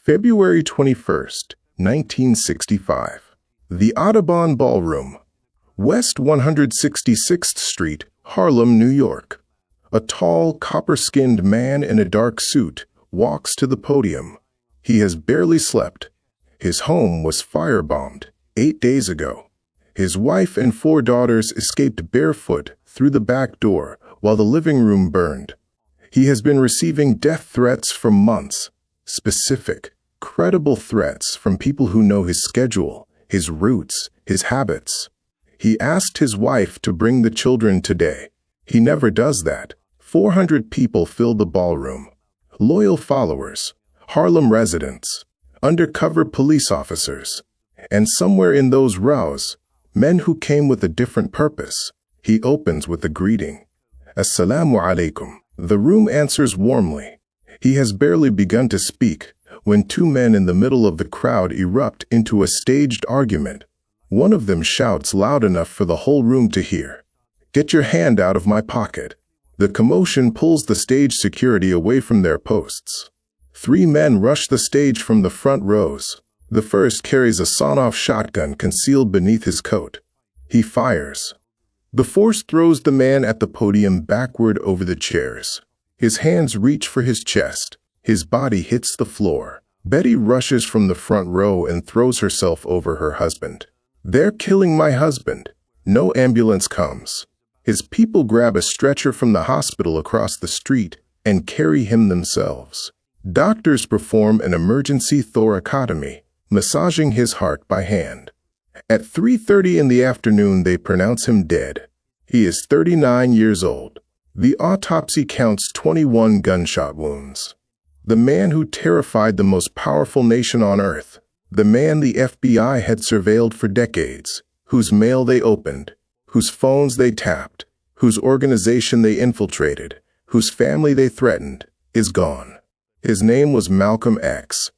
February 21st, 1965. The Audubon Ballroom, West 166th Street, Harlem, New York. A tall, copper-skinned man in a dark suit walks to the podium. He has barely slept. His home was firebombed 8 days ago. His wife and 4 daughters escaped barefoot through the back door while the living room burned. He has been receiving death threats for months. Specific, credible threats from people who know his schedule, his routes, his habits. He asked his wife to bring the children today. He never does that. 400 people fill the ballroom. Loyal followers, Harlem residents, undercover police officers, and somewhere in those rows, men who came with a different purpose. He opens with a greeting. Assalamu alaikum. The room answers warmly. He has barely begun to speak when 2 men in the middle of the crowd erupt into a staged argument. One of them shouts loud enough for the whole room to hear, "Get your hand out of my pocket." The commotion pulls the stage security away from their posts. 3 men rush the stage from the front rows. The first carries a sawn-off shotgun concealed beneath his coat. He fires. The force throws the man at the podium backward over the chairs. His hands reach for his chest. His body hits the floor. Betty rushes from the front row and throws herself over her husband. "They're killing my husband." No ambulance comes. His people grab a stretcher from the hospital across the street and carry him themselves. Doctors perform an emergency thoracotomy, massaging his heart by hand. At 3:30 in the afternoon, they pronounce him dead. He is 39 years old. The autopsy counts 21 gunshot wounds. The man who terrified the most powerful nation on earth, the man the FBI had surveilled for decades, whose mail they opened, whose phones they tapped, whose organization they infiltrated, whose family they threatened, is gone. His name was Malcolm X.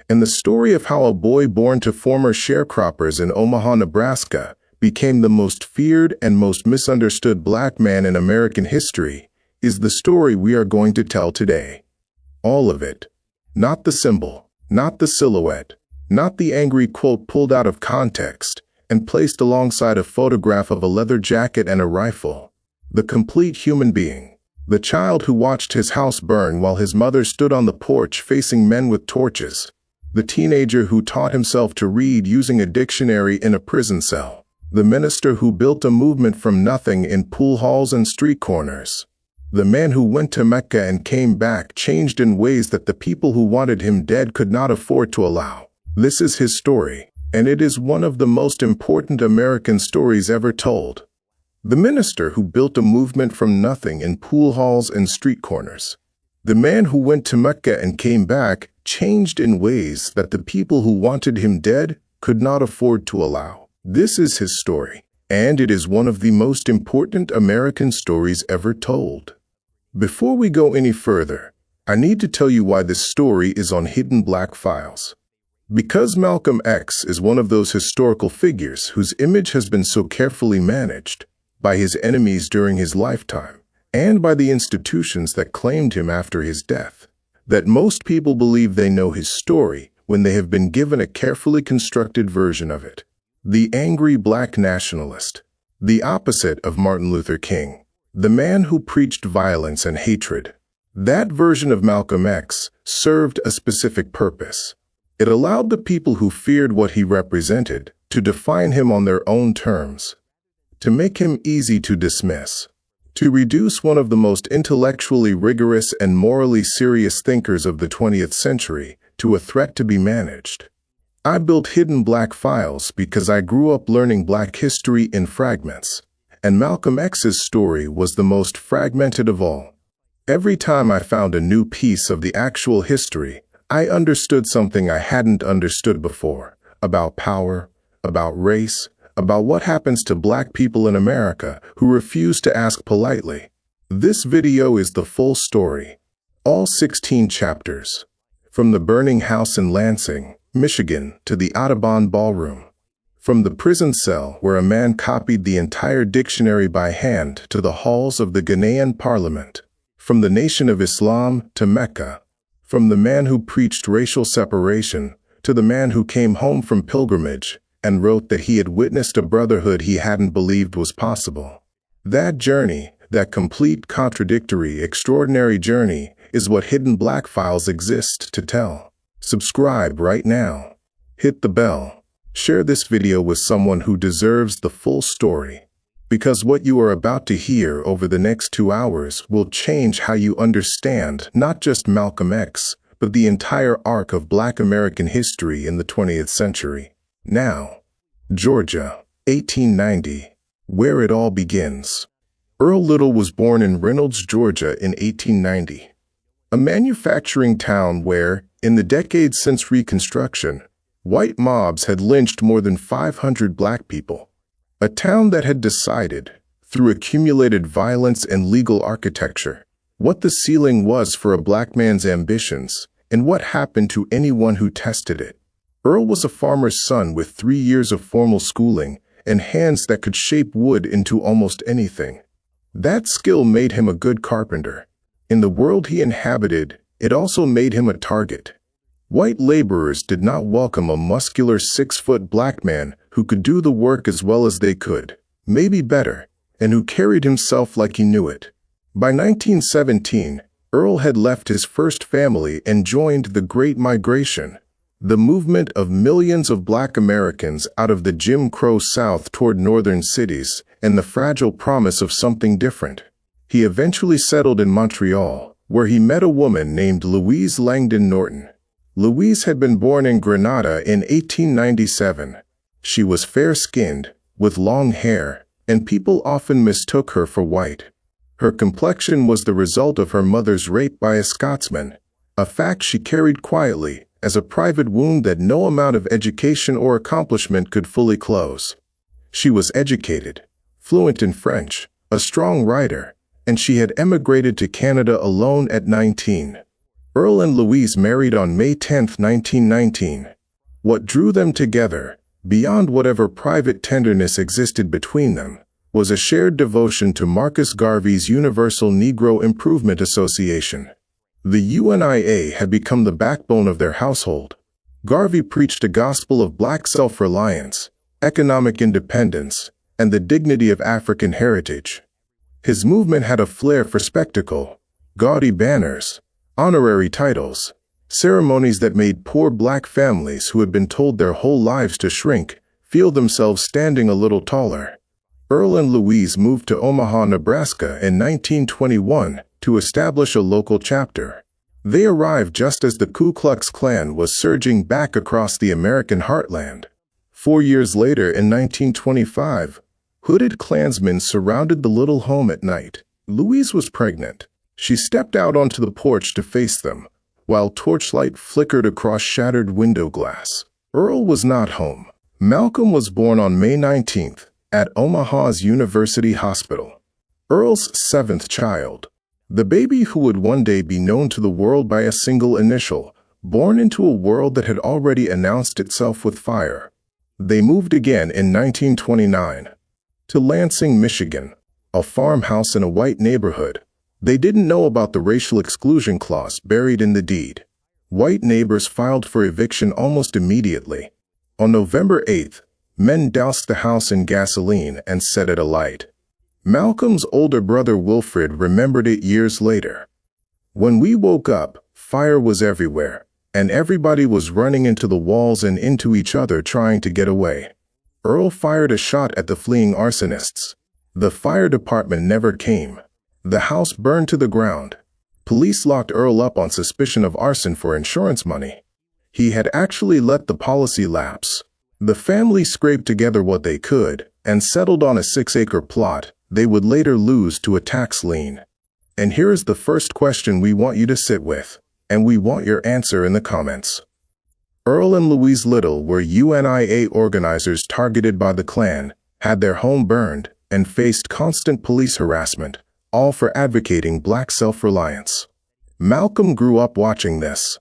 And the story of how a boy born to former sharecroppers in Omaha, Nebraska, became the most feared and most misunderstood black man in American history is the story we are going to tell today. All of it. Not the symbol, not the silhouette, not the angry quote pulled out of context and placed alongside a photograph of a leather jacket and a rifle. The complete human being. The child who watched his house burn while his mother stood on the porch facing men with torches. The teenager who taught himself to read using a dictionary in a prison cell. The minister who built a movement from nothing in pool halls and street corners. The man who went to Mecca and came back changed in ways that the people who wanted him dead could not afford to allow. This is his story, and it is one of the most important American stories ever told. The minister who built a movement from nothing in pool halls and street corners. The man who went to Mecca and came back changed in ways that the people who wanted him dead could not afford to allow. This is his story, and it is one of the most important American stories ever told. Before we go any further, I need to tell you why this story is on Hidden Black Files. Because Malcolm X is one of those historical figures whose image has been so carefully managed by his enemies during his lifetime and by the institutions that claimed him after his death, that most people believe they know his story when they have been given a carefully constructed version of it. The angry black nationalist, the opposite of Martin Luther King, the man who preached violence and hatred. That version of Malcolm X served a specific purpose. It allowed the people who feared what he represented to define him on their own terms, to make him easy to dismiss, to reduce one of the most intellectually rigorous and morally serious thinkers of the 20th century to a threat to be managed. I built Hidden Black Files because I grew up learning black history in fragments, and Malcolm X's story was the most fragmented of all. Every time I found a new piece of the actual history, I understood something I hadn't understood before, about power, about race, about what happens to black people in America who refuse to ask politely. This video is the full story, all 16 chapters, from the burning house in Lansing, Michigan, to the Audubon Ballroom. From the prison cell where a man copied the entire dictionary by hand to the halls of the Ghanaian Parliament. From the Nation of Islam to Mecca. From the man who preached racial separation to the man who came home from pilgrimage and wrote that he had witnessed a brotherhood he hadn't believed was possible. That journey, that complete, contradictory, extraordinary journey, is what Hidden Black Files exist to tell. Subscribe right now. Hit the bell. Share this video with someone who deserves the full story. Because what you are about to hear over the next 2 hours will change how you understand not just Malcolm X, but the entire arc of Black American history in the 20th century. Now, Georgia, 1890, where it all begins. Earl Little was born in Reynolds, Georgia in 1890, a manufacturing town where, in the decades since Reconstruction, white mobs had lynched more than 500 black people. A town that had decided, through accumulated violence and legal architecture, what the ceiling was for a black man's ambitions and what happened to anyone who tested it. Earl was a farmer's son with 3 years of formal schooling and hands that could shape wood into almost anything. That skill made him a good carpenter. In the world he inhabited, it also made him a target. White laborers did not welcome a muscular 6-foot black man who could do the work as well as they could, maybe better, and who carried himself like he knew it. By 1917, Earl had left his first family and joined the Great Migration, the movement of millions of black Americans out of the Jim Crow South toward northern cities and the fragile promise of something different. He eventually settled in Montreal, where he met a woman named Louise Langdon Norton. Louise had been born in Grenada in 1897. She was fair-skinned, with long hair, and people often mistook her for white. Her complexion was the result of her mother's rape by a Scotsman, a fact she carried quietly as a private wound that no amount of education or accomplishment could fully close. She was educated, fluent in French, a strong writer, and she had emigrated to Canada alone at 19. Earl and Louise married on May 10, 1919. What drew them together, beyond whatever private tenderness existed between them, was a shared devotion to Marcus Garvey's Universal Negro Improvement Association. The UNIA had become the backbone of their household. Garvey preached a gospel of black self-reliance, economic independence, and the dignity of African heritage. His movement had a flair for spectacle, gaudy banners, honorary titles, ceremonies that made poor black families who had been told their whole lives to shrink feel themselves standing a little taller. Earl and Louise moved to Omaha, Nebraska in 1921 to establish a local chapter. They arrived just as the Ku Klux Klan was surging back across the American heartland. 4 years later, in 1925, hooded Klansmen surrounded the little home at night. Louise was pregnant. She stepped out onto the porch to face them, while torchlight flickered across shattered window glass. Earl was not home. Malcolm was born on May 19th at Omaha's University Hospital. Earl's 7th child, the baby who would one day be known to the world by a single initial, born into a world that had already announced itself with fire. They moved again in 1929 to Lansing, Michigan, a farmhouse in a white neighborhood. They didn't know about the racial exclusion clause buried in the deed. White neighbors filed for eviction almost immediately. On November 8th, men doused the house in gasoline and set it alight. Malcolm's older brother Wilfred remembered it years later. When we woke up, fire was everywhere, and everybody was running into the walls and into each other trying to get away. Earl fired a shot at the fleeing arsonists. The fire department never came. The house burned to the ground. Police locked Earl up on suspicion of arson for insurance money. He had actually let the policy lapse. The family scraped together what they could and settled on a 6-acre plot they would later lose to a tax lien. And here is the first question we want you to sit with, and we want your answer in the comments. Earl and Louise Little were UNIA organizers targeted by the Klan, had their home burned, and faced constant police harassment, all for advocating black self-reliance. Malcolm grew up watching this.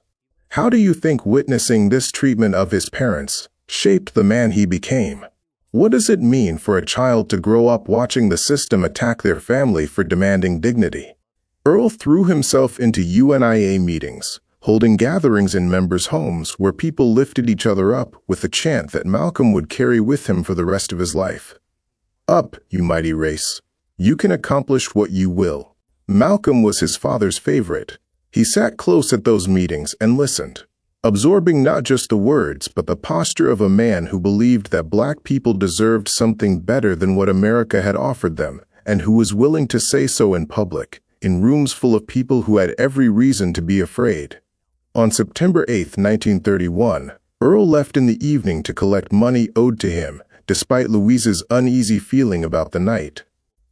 How do you think witnessing this treatment of his parents shaped the man he became? What does it mean for a child to grow up watching the system attack their family for demanding dignity? Earl threw himself into UNIA meetings, holding gatherings in members' homes where people lifted each other up with a chant that Malcolm would carry with him for the rest of his life. "Up, you mighty race. You can accomplish what you will." Malcolm was his father's favorite. He sat close at those meetings and listened, absorbing not just the words but the posture of a man who believed that black people deserved something better than what America had offered them, and who was willing to say so in public, in rooms full of people who had every reason to be afraid. On September 8, 1931, Earl left in the evening to collect money owed to him, despite Louise's uneasy feeling about the night.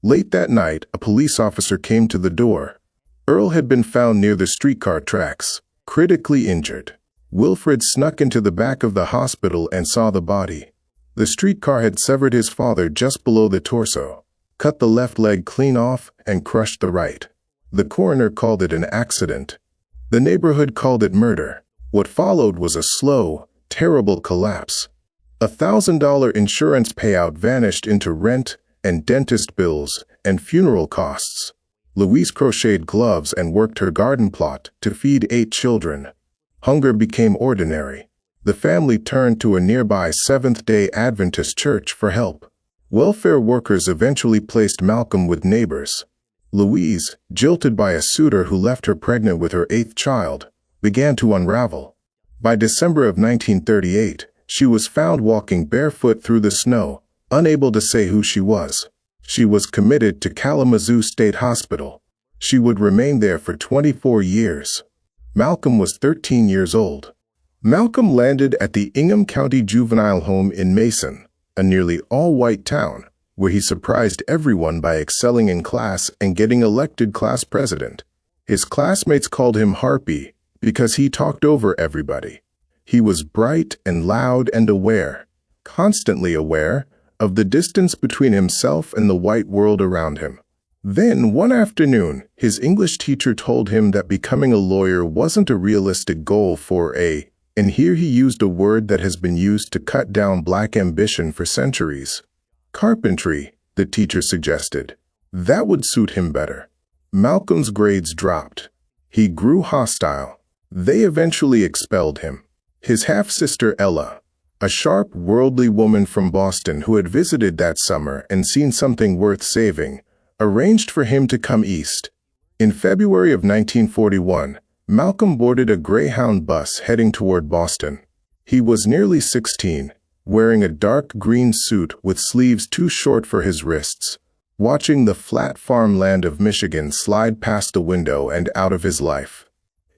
Late that night, a police officer came to the door. Earl had been found near the streetcar tracks, critically injured. Wilfred snuck into the back of the hospital and saw the body. The streetcar had severed his father just below the torso, cut the left leg clean off, and crushed the right. The coroner called it an accident. The neighborhood called it murder. What followed was a slow, terrible collapse. A $1,000 insurance payout vanished into rent and dentist bills and funeral costs. Louise crocheted gloves and worked her garden plot to feed 8 children. Hunger became ordinary. The family turned to a nearby Seventh-day Adventist church for help. Welfare workers eventually placed Malcolm with neighbors. Louise, jilted by a suitor who left her pregnant with her 8th child, began to unravel. By December of 1938, she was found walking barefoot through the snow, unable to say who she was. She was committed to Kalamazoo State Hospital. She would remain there for 24 years. Malcolm was 13 years old. Malcolm landed at the Ingham County Juvenile Home in Mason, a nearly all-white town, where he surprised everyone by excelling in class and getting elected class president. His classmates called him Harpy because he talked over everybody. He was bright and loud and aware, constantly aware, of the distance between himself and the white world around him. Then, one afternoon, his English teacher told him that becoming a lawyer wasn't a realistic goal for and here he used a word that has been used to cut down black ambition for centuries. Carpentry, the teacher suggested. That would suit him better. Malcolm's grades dropped. He grew hostile. They eventually expelled him. His half-sister Ella, a sharp, worldly woman from Boston who had visited that summer and seen something worth saving, arranged for him to come east. In February of 1941, Malcolm boarded a Greyhound bus heading toward Boston. He was nearly 16, wearing a dark green suit with sleeves too short for his wrists, watching the flat farmland of Michigan slide past the window and out of his life.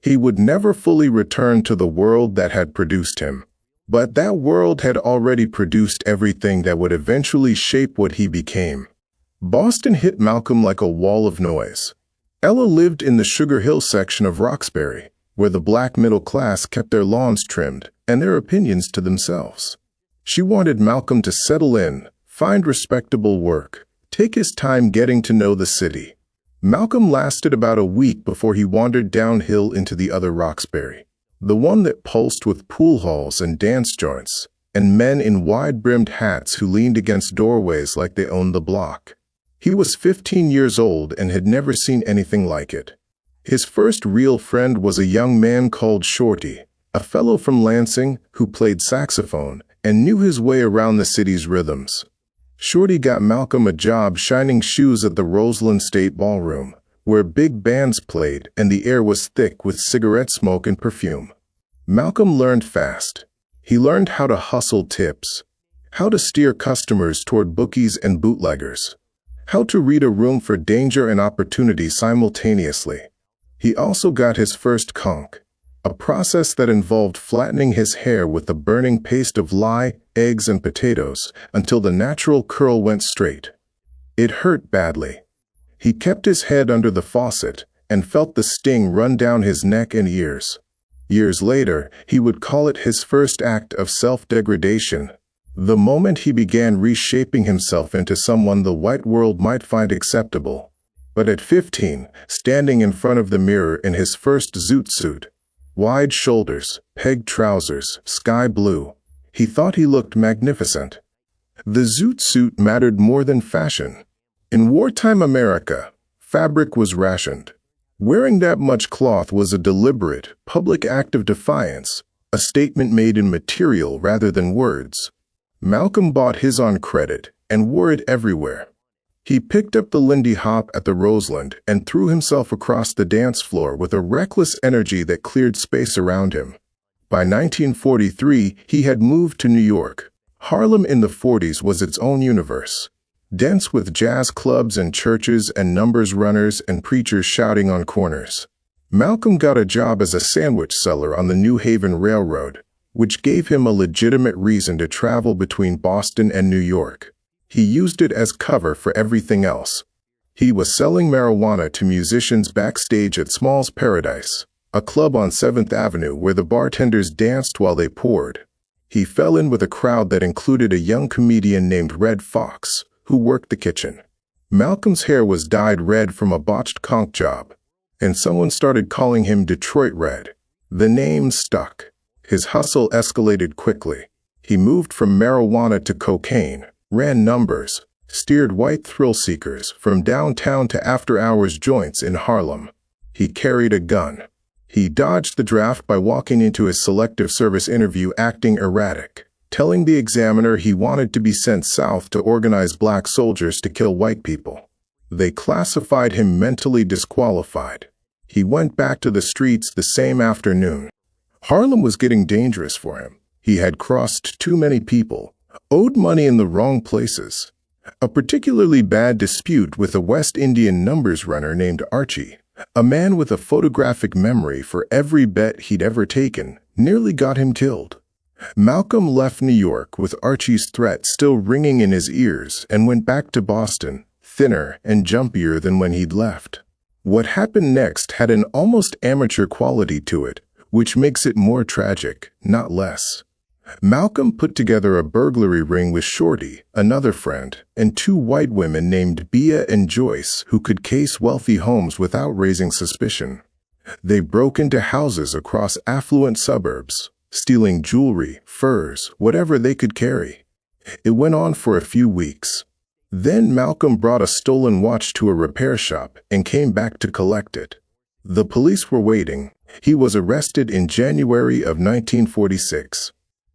He would never fully return to the world that had produced him. But that world had already produced everything that would eventually shape what he became. Boston hit Malcolm like a wall of noise. Ella lived in the Sugar Hill section of Roxbury, where the black middle class kept their lawns trimmed and their opinions to themselves. She wanted Malcolm to settle in, find respectable work, take his time getting to know the city. Malcolm lasted about a week before he wandered downhill into the other Roxbury, the one that pulsed with pool halls and dance joints, and men in wide-brimmed hats who leaned against doorways like they owned the block. He was 15 years old and had never seen anything like it. His first real friend was a young man called Shorty, a fellow from Lansing who played saxophone and knew his way around the city's rhythms. Shorty got Malcolm a job shining shoes at the Roseland State Ballroom, where big bands played and the air was thick with cigarette smoke and perfume. Malcolm learned fast. He learned how to hustle tips, how to steer customers toward bookies and bootleggers, how to read a room for danger and opportunity simultaneously. He also got his first conch, a process that involved flattening his hair with a burning paste of lye, eggs, and potatoes until the natural curl went straight. It hurt badly. He kept his head under the faucet and felt the sting run down his neck and ears. Years later, he would call it his first act of self-degradation, the moment he began reshaping himself into someone the white world might find acceptable. But at 15, standing in front of the mirror in his first zoot suit, wide shoulders, pegged trousers, sky blue, he thought he looked magnificent. The zoot suit mattered more than fashion. In wartime America, fabric was rationed. Wearing that much cloth was a deliberate, public act of defiance, a statement made in material rather than words. Malcolm bought his on credit and wore it everywhere. He picked up the Lindy Hop at the Roseland and threw himself across the dance floor with a reckless energy that cleared space around him. By 1943, he had moved to New York. Harlem in the 40s was its own universe, dense with jazz clubs and churches and numbers runners and preachers shouting on corners. Malcolm got a job as a sandwich seller on the New Haven Railroad, which gave him a legitimate reason to travel between Boston and New York. He used it as cover for everything else. He was selling marijuana to musicians backstage at Small's Paradise, a club on 7th Avenue where the bartenders danced while they poured. He fell in with a crowd that included a young comedian named Red Fox, who worked the kitchen. Malcolm's hair was dyed red from a botched conch job, and someone started calling him Detroit Red. The name stuck. His hustle escalated quickly. He moved from marijuana to cocaine, ran numbers, steered white thrill-seekers from downtown to after-hours joints in Harlem. He carried a gun. He dodged the draft by walking into his selective service interview acting erratic, telling the examiner he wanted to be sent south to organize black soldiers to kill white people. They classified him mentally disqualified. He went back to the streets the same afternoon. Harlem was getting dangerous for him. He had crossed too many people, owed money in the wrong places. A particularly bad dispute with a West Indian numbers runner named Archie, a man with a photographic memory for every bet he'd ever taken, nearly got him killed. Malcolm left New York with Archie's threat still ringing in his ears and went back to Boston, thinner and jumpier than when he'd left. What happened next had an almost amateur quality to it, which makes it more tragic, not less. Malcolm put together a burglary ring with Shorty, another friend, and two white women named Bea and Joyce who could case wealthy homes without raising suspicion. They broke into houses across affluent suburbs, stealing jewelry, furs, whatever they could carry. It went on for a few weeks. Then Malcolm brought a stolen watch to a repair shop and came back to collect it. The police were waiting. He was arrested in January of 1946.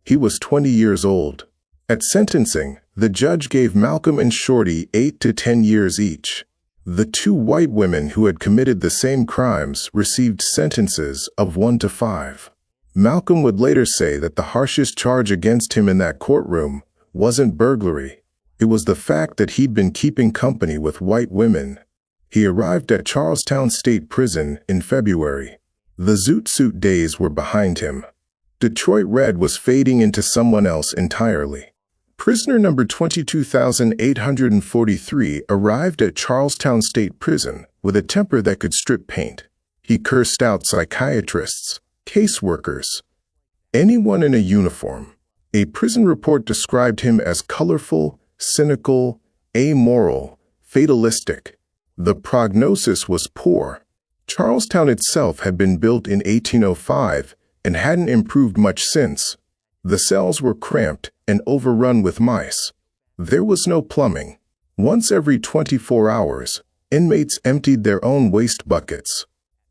He was 20 years old. At sentencing, the judge gave Malcolm and Shorty 8 to 10 years each. The two white women who had committed the same crimes received sentences of 1 to 5. Malcolm would later say that the harshest charge against him in that courtroom wasn't burglary. It was the fact that he'd been keeping company with white women. He arrived at Charlestown State Prison in February. The Zoot Suit days were behind him. Detroit Red was fading into someone else entirely. Prisoner number 22,843 arrived at Charlestown State Prison with a temper that could strip paint. He cursed out psychiatrists, caseworkers, anyone in a uniform. A prison report described him as colorful, cynical, amoral, fatalistic. The prognosis was poor. Charlestown itself had been built in 1805 and hadn't improved much since. The cells were cramped and overrun with mice. There was no plumbing. Once every 24 hours, inmates emptied their own waste buckets.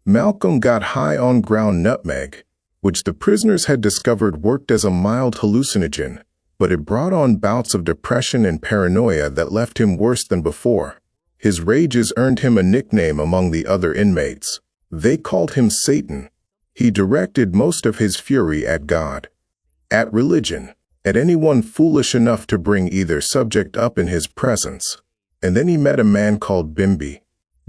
Malcolm got high on ground nutmeg, which the prisoners had discovered worked as a mild hallucinogen, but it brought on bouts of depression and paranoia that left him worse than before. His rages earned him a nickname among the other inmates. They called him Satan. He directed most of his fury at God, at religion, at anyone foolish enough to bring either subject up in his presence. And then he met a man called Bimby.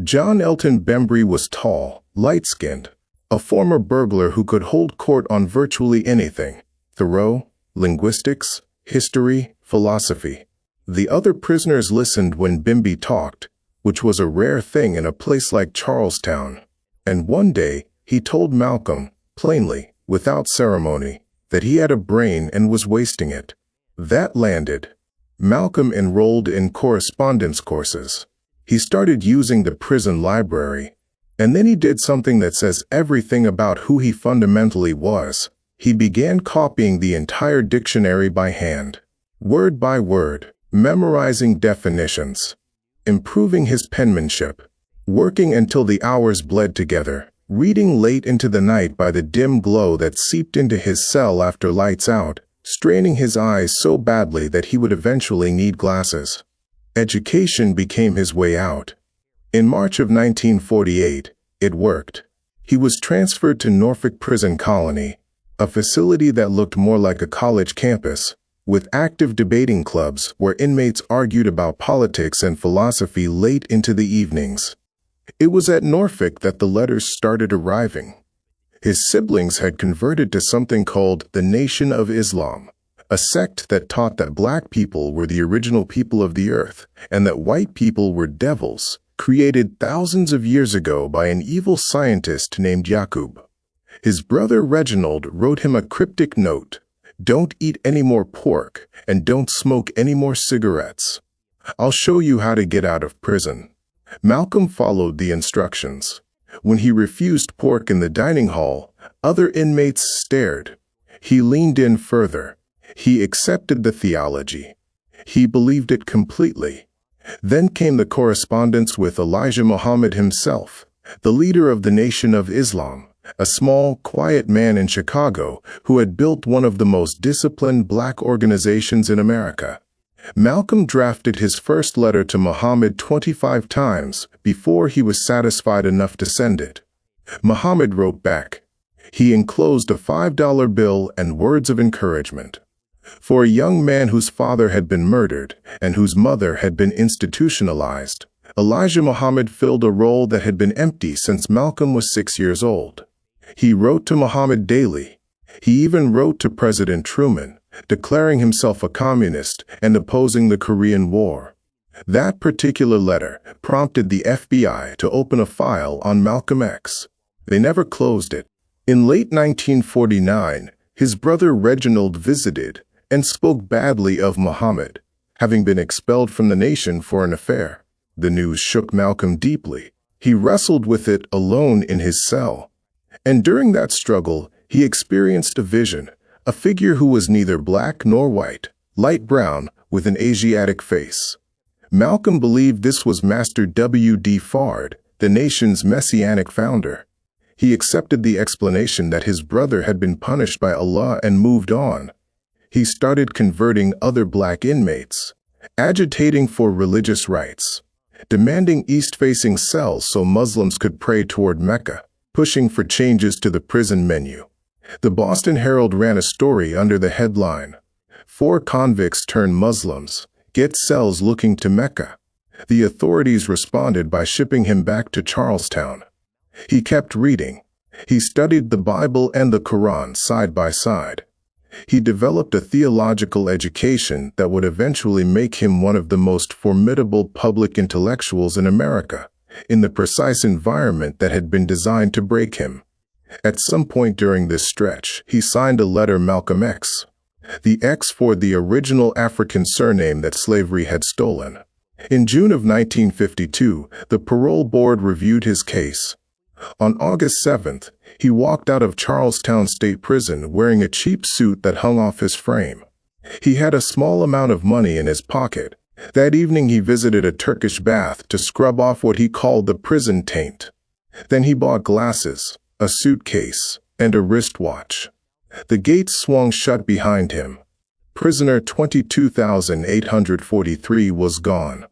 John Elton Bembry was tall, light-skinned, a former burglar who could hold court on virtually anything: Thoreau, linguistics, history, philosophy. The other prisoners listened when Bimby talked, which was a rare thing in a place like Charlestown. And one day, he told Malcolm, plainly, without ceremony, that he had a brain and was wasting it. That landed. Malcolm enrolled in correspondence courses. He started using the prison library. And then he did something that says everything about who he fundamentally was. He began copying the entire dictionary by hand, word by word, memorizing definitions, improving his penmanship. working until the hours bled together, reading late into the night by the dim glow that seeped into his cell after lights out, straining his eyes so badly that he would eventually need glasses. Education became his way out. In March of 1948, it worked. He was transferred to Norfolk Prison Colony, a facility that looked more like a college campus, with active debating clubs where inmates argued about politics and philosophy late into the evenings. It was at Norfolk that the letters started arriving. His siblings had converted to something called the Nation of Islam, a sect that taught that black people were the original people of the earth and that white people were devils, created thousands of years ago by an evil scientist named Yaqub. His brother Reginald wrote him a cryptic note: "Don't eat any more pork and don't smoke any more cigarettes. I'll show you how to get out of prison." Malcolm followed the instructions. When he refused pork in the dining hall, other inmates stared. He leaned in further. He accepted the theology. He believed it completely. Then came the correspondence with Elijah Muhammad himself, the leader of the Nation of Islam, a small, quiet man in Chicago who had built one of the most disciplined black organizations in America. Malcolm drafted his first letter to Muhammad 25 times before he was satisfied enough to send it. Muhammad wrote back. He enclosed a $5 bill and words of encouragement. For a young man whose father had been murdered and whose mother had been institutionalized, Elijah Muhammad filled a role that had been empty since Malcolm was 6 years old. He wrote to Muhammad daily. He even wrote to President Truman, declaring himself a communist and opposing the Korean War. That particular letter prompted the FBI to open a file on Malcolm X. They never closed it. In late 1949, his brother Reginald visited and spoke badly of Muhammad, having been expelled from the nation for an affair. The news shook Malcolm deeply. He wrestled with it alone in his cell. And during that struggle, he experienced a vision, a figure who was neither black nor white, light brown, with an Asiatic face. Malcolm believed this was Master W.D. Fard, the nation's messianic founder. He accepted the explanation that his brother had been punished by Allah and moved on. He started converting other black inmates, agitating for religious rights, demanding east-facing cells so Muslims could pray toward Mecca, pushing for changes to the prison menu. The Boston Herald ran a story under the headline, "4 convicts turned Muslims, get cells looking to Mecca." The authorities responded by shipping him back to Charlestown. He kept reading. He studied the Bible and the Quran side by side. He developed a theological education that would eventually make him one of the most formidable public intellectuals in America, in the precise environment that had been designed to break him. At some point during this stretch, he signed a letter Malcolm X, the X for the original African surname that slavery had stolen. In June of 1952, the parole board reviewed his case. On August 7th, he walked out of Charlestown State Prison wearing a cheap suit that hung off his frame. He had a small amount of money in his pocket. That evening he visited a Turkish bath to scrub off what he called the prison taint. Then he bought glasses, a suitcase, and a wristwatch. The gates swung shut behind him. Prisoner 22,843 was gone.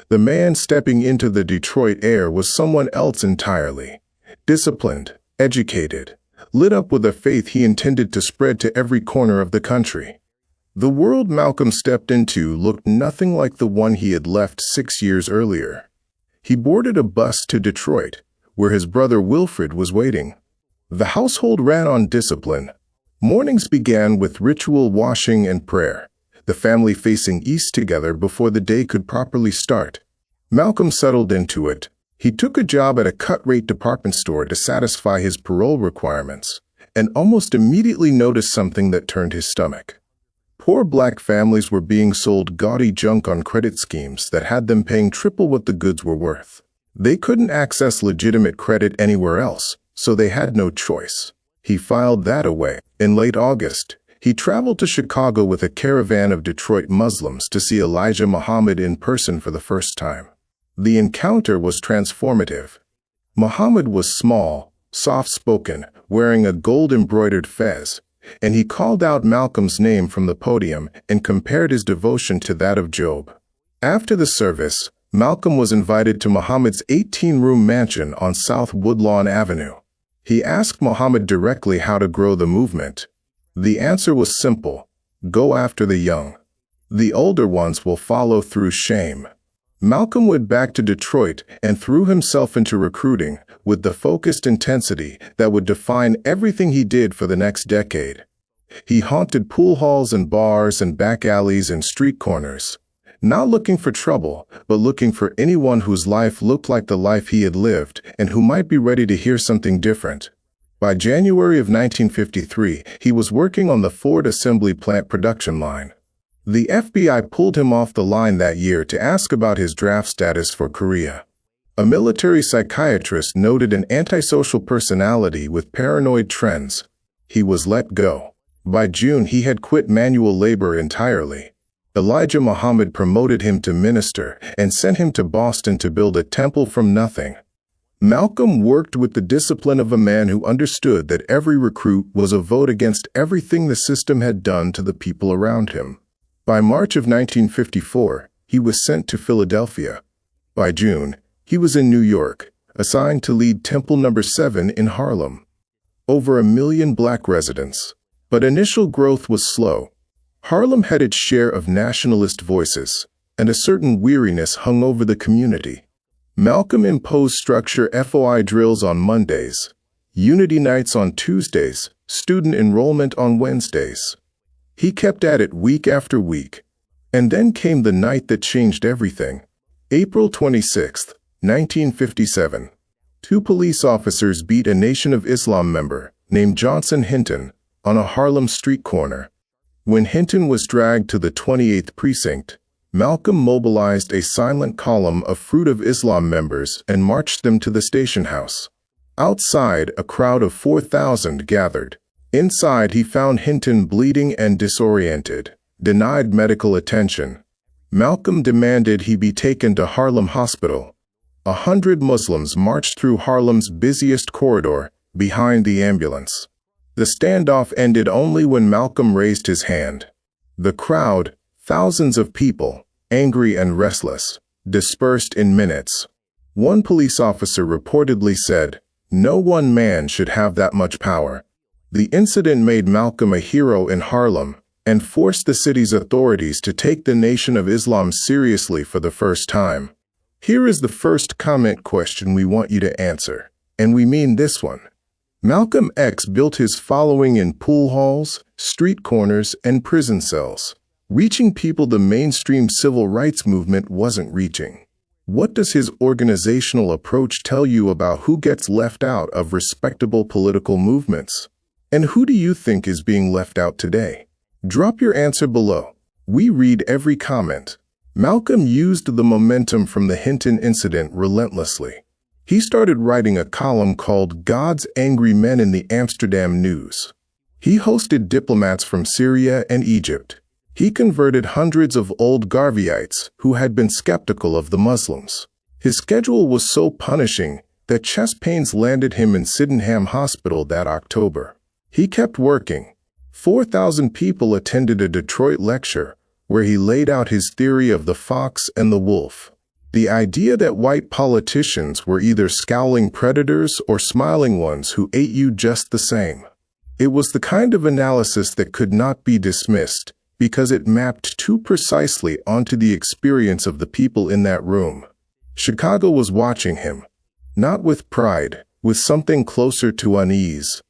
The man stepping into the Detroit air was someone else entirely. Disciplined, educated, lit up with a faith he intended to spread to every corner of the country. The world Malcolm stepped into looked nothing like the one he had left 6 years earlier. He boarded a bus to Detroit, where his brother Wilfred was waiting. The household ran on discipline. Mornings began with ritual washing and prayer, the family facing east together before the day could properly start. Malcolm settled into it. He took a job at a cut-rate department store to satisfy his parole requirements, and almost immediately noticed something that turned his stomach. Poor black families were being sold gaudy junk on credit schemes that had them paying triple what the goods were worth. They couldn't access legitimate credit anywhere else, so they had no choice. He filed that away. In late August, he traveled to Chicago with a caravan of Detroit Muslims to see Elijah Muhammad in person for the first time. The encounter was transformative. Muhammad was small, soft-spoken, wearing a gold-embroidered fez, and he called out Malcolm's name from the podium and compared his devotion to that of Job. After the service, Malcolm was invited to Muhammad's 18-room mansion on South Woodlawn Avenue. He asked Muhammad directly how to grow the movement. The answer was simple: go after the young. The older ones will follow through shame. Malcolm went back to Detroit and threw himself into recruiting with the focused intensity that would define everything he did for the next decade. He haunted pool halls and bars and back alleys and street corners, not looking for trouble, but looking for anyone whose life looked like the life he had lived and who might be ready to hear something different. By January of 1953, he was working on the Ford assembly plant production line. The FBI pulled him off the line that year to ask about his draft status for Korea. A military psychiatrist noted an antisocial personality with paranoid trends. He was let go. By June, he had quit manual labor entirely. Elijah Muhammad promoted him to minister and sent him to Boston to build a temple from nothing. Malcolm worked with the discipline of a man who understood that every recruit was a vote against everything the system had done to the people around him. By March of 1954, he was sent to Philadelphia. By June, he was in New York, assigned to lead Temple No. 7 in Harlem. Over 1 million black residents. But initial growth was slow. Harlem had its share of nationalist voices, and a certain weariness hung over the community. Malcolm imposed structure: FOI drills on Mondays, unity nights on Tuesdays, student enrollment on Wednesdays. He kept at it week after week. And then came the night that changed everything. April 26, 1957. 2 police officers beat a Nation of Islam member, named Johnson Hinton, on a Harlem street corner. When Hinton was dragged to the 28th precinct, Malcolm mobilized a silent column of Fruit of Islam members and marched them to the station house. Outside, a crowd of 4,000 gathered. Inside, he found Hinton bleeding and disoriented, denied medical attention. Malcolm demanded he be taken to Harlem Hospital. 100 Muslims marched through Harlem's busiest corridor, behind the ambulance. The standoff ended only when Malcolm raised his hand. The crowd, thousands of people, angry and restless, dispersed in minutes. One police officer reportedly said, "No one man should have that much power." The incident made Malcolm a hero in Harlem and forced the city's authorities to take the Nation of Islam seriously for the first time. Here is the first comment question we want you to answer, and we mean this one. Malcolm X built his following in pool halls, street corners, and prison cells, reaching people the mainstream civil rights movement wasn't reaching. What does his organizational approach tell you about who gets left out of respectable political movements? And who do you think is being left out today? Drop your answer below. We read every comment. Malcolm used the momentum from the Hinton incident relentlessly. He started writing a column called God's Angry Men in the Amsterdam News. He hosted diplomats from Syria and Egypt. He converted hundreds of old Garveyites who had been skeptical of the Muslims. His schedule was so punishing that chest pains landed him in Sydenham Hospital that October. He kept working. 4,000 people attended a Detroit lecture where he laid out his theory of the fox and the wolf. The idea that white politicians were either scowling predators or smiling ones who ate you just the same. It was the kind of analysis that could not be dismissed because it mapped too precisely onto the experience of the people in that room. Chicago was watching him, not with pride, with something closer to unease.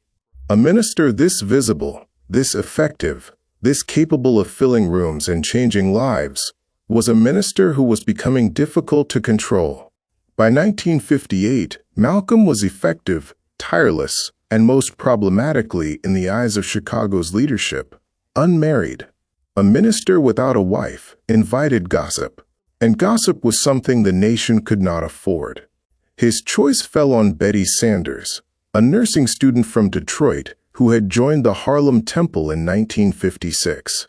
A minister this visible, this effective, this capable of filling rooms and changing lives, was a minister who was becoming difficult to control. By 1958, Malcolm was effective, tireless, and most problematically in the eyes of Chicago's leadership, unmarried. A minister without a wife invited gossip, and gossip was something the nation could not afford. His choice fell on Betty Sanders, a nursing student from Detroit who had joined the Harlem Temple in 1956.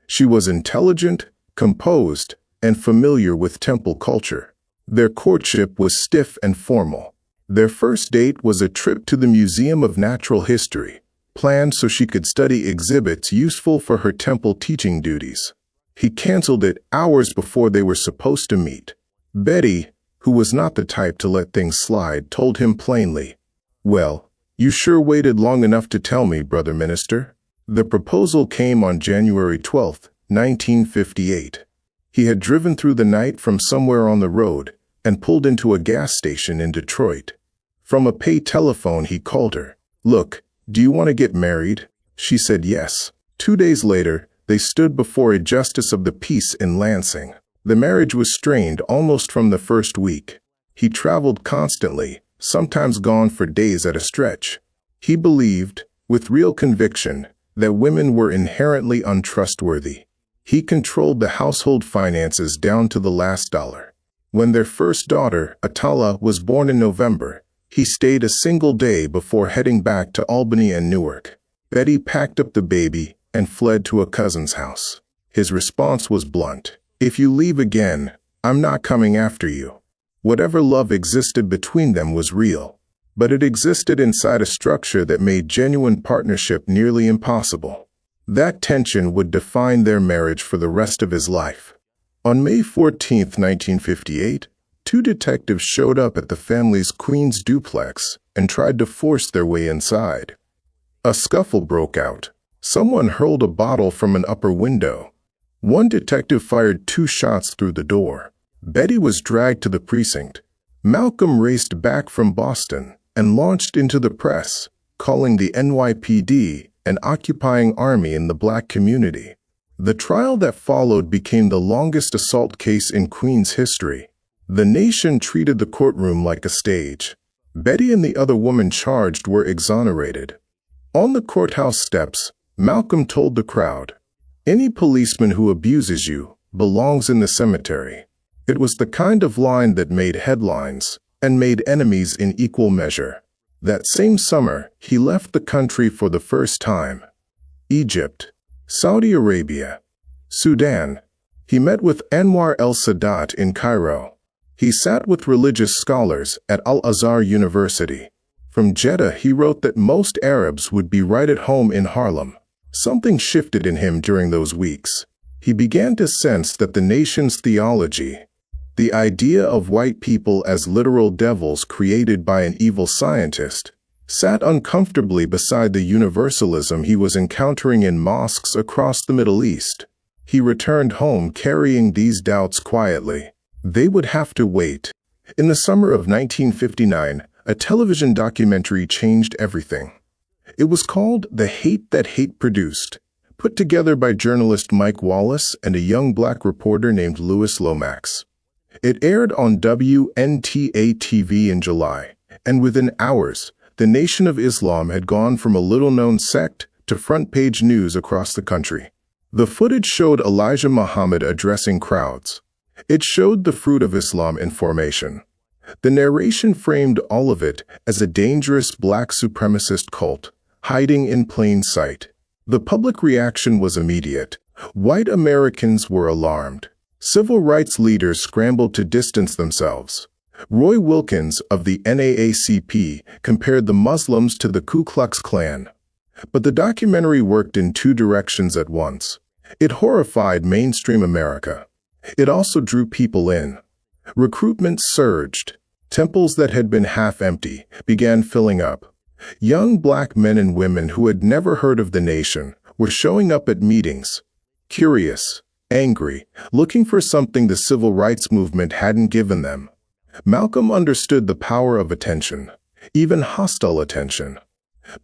She was intelligent, composed, and familiar with temple culture. Their courtship was stiff and formal. Their first date was a trip to the Museum of Natural History, planned so she could study exhibits useful for her temple teaching duties. He canceled it hours before they were supposed to meet. Betty, who was not the type to let things slide, told him plainly, "Well, you sure waited long enough to tell me, brother minister." The proposal came on January 12, 1958. He had driven through the night from somewhere on the road and pulled into a gas station in Detroit. From a pay telephone he called her. "Look, do you want to get married?" She said yes. 2 days later, they stood before a justice of the peace in Lansing. The marriage was strained almost from the first week. He traveled constantly, sometimes gone for days at a stretch. He believed, with real conviction, that women were inherently untrustworthy. He controlled the household finances down to the last dollar. When their first daughter, Atala, was born in November, he stayed a single day before heading back to Albany and Newark. Betty packed up the baby and fled to a cousin's house. His response was blunt. "If you leave again, I'm not coming after you." Whatever love existed between them was real, but it existed inside a structure that made genuine partnership nearly impossible. That tension would define their marriage for the rest of his life. On May 14, 1958, 2 detectives showed up at the family's Queens duplex and tried to force their way inside. A scuffle broke out. Someone hurled a bottle from an upper window. One detective fired 2 shots through the door. Betty was dragged to the precinct. Malcolm raced back from Boston and launched into the press, calling the NYPD an occupying army in the black community. The trial that followed became the longest assault case in Queens history. The nation treated the courtroom like a stage. Betty and the other woman charged were exonerated. On the courthouse steps, Malcolm told the crowd, "Any policeman who abuses you belongs in the cemetery." It was the kind of line that made headlines and made enemies in equal measure. That same summer, he left the country for the first time. Egypt, Saudi Arabia, Sudan. He met with Anwar el-Sadat in Cairo. He sat with religious scholars at Al-Azhar University. From Jeddah, he wrote that most Arabs would be right at home in Harlem. Something shifted in him during those weeks. He began to sense that the nation's theology, the idea of white people as literal devils created by an evil scientist, sat uncomfortably beside the universalism he was encountering in mosques across the Middle East. He returned home carrying these doubts quietly. They would have to wait. In the summer of 1959, a television documentary changed everything. It was called The Hate That Hate Produced, put together by journalist Mike Wallace and a young black reporter named Louis Lomax. It aired on WNTA-TV in July, and within hours, the Nation of Islam had gone from a little-known sect to front-page news across the country. The footage showed Elijah Muhammad addressing crowds. It showed the fruit of Islam in formation. The narration framed all of it as a dangerous black supremacist cult, hiding in plain sight. The public reaction was immediate. White Americans were alarmed. Civil rights leaders scrambled to distance themselves. Roy Wilkins of the NAACP compared the Muslims to the Ku Klux Klan. But the documentary worked in 2 directions at once. It horrified mainstream America. It also drew people in. Recruitment surged. Temples that had been half empty began filling up. Young black men and women who had never heard of the nation were showing up at meetings, curious, angry, looking for something the civil rights movement hadn't given them. Malcolm understood the power of attention, even hostile attention.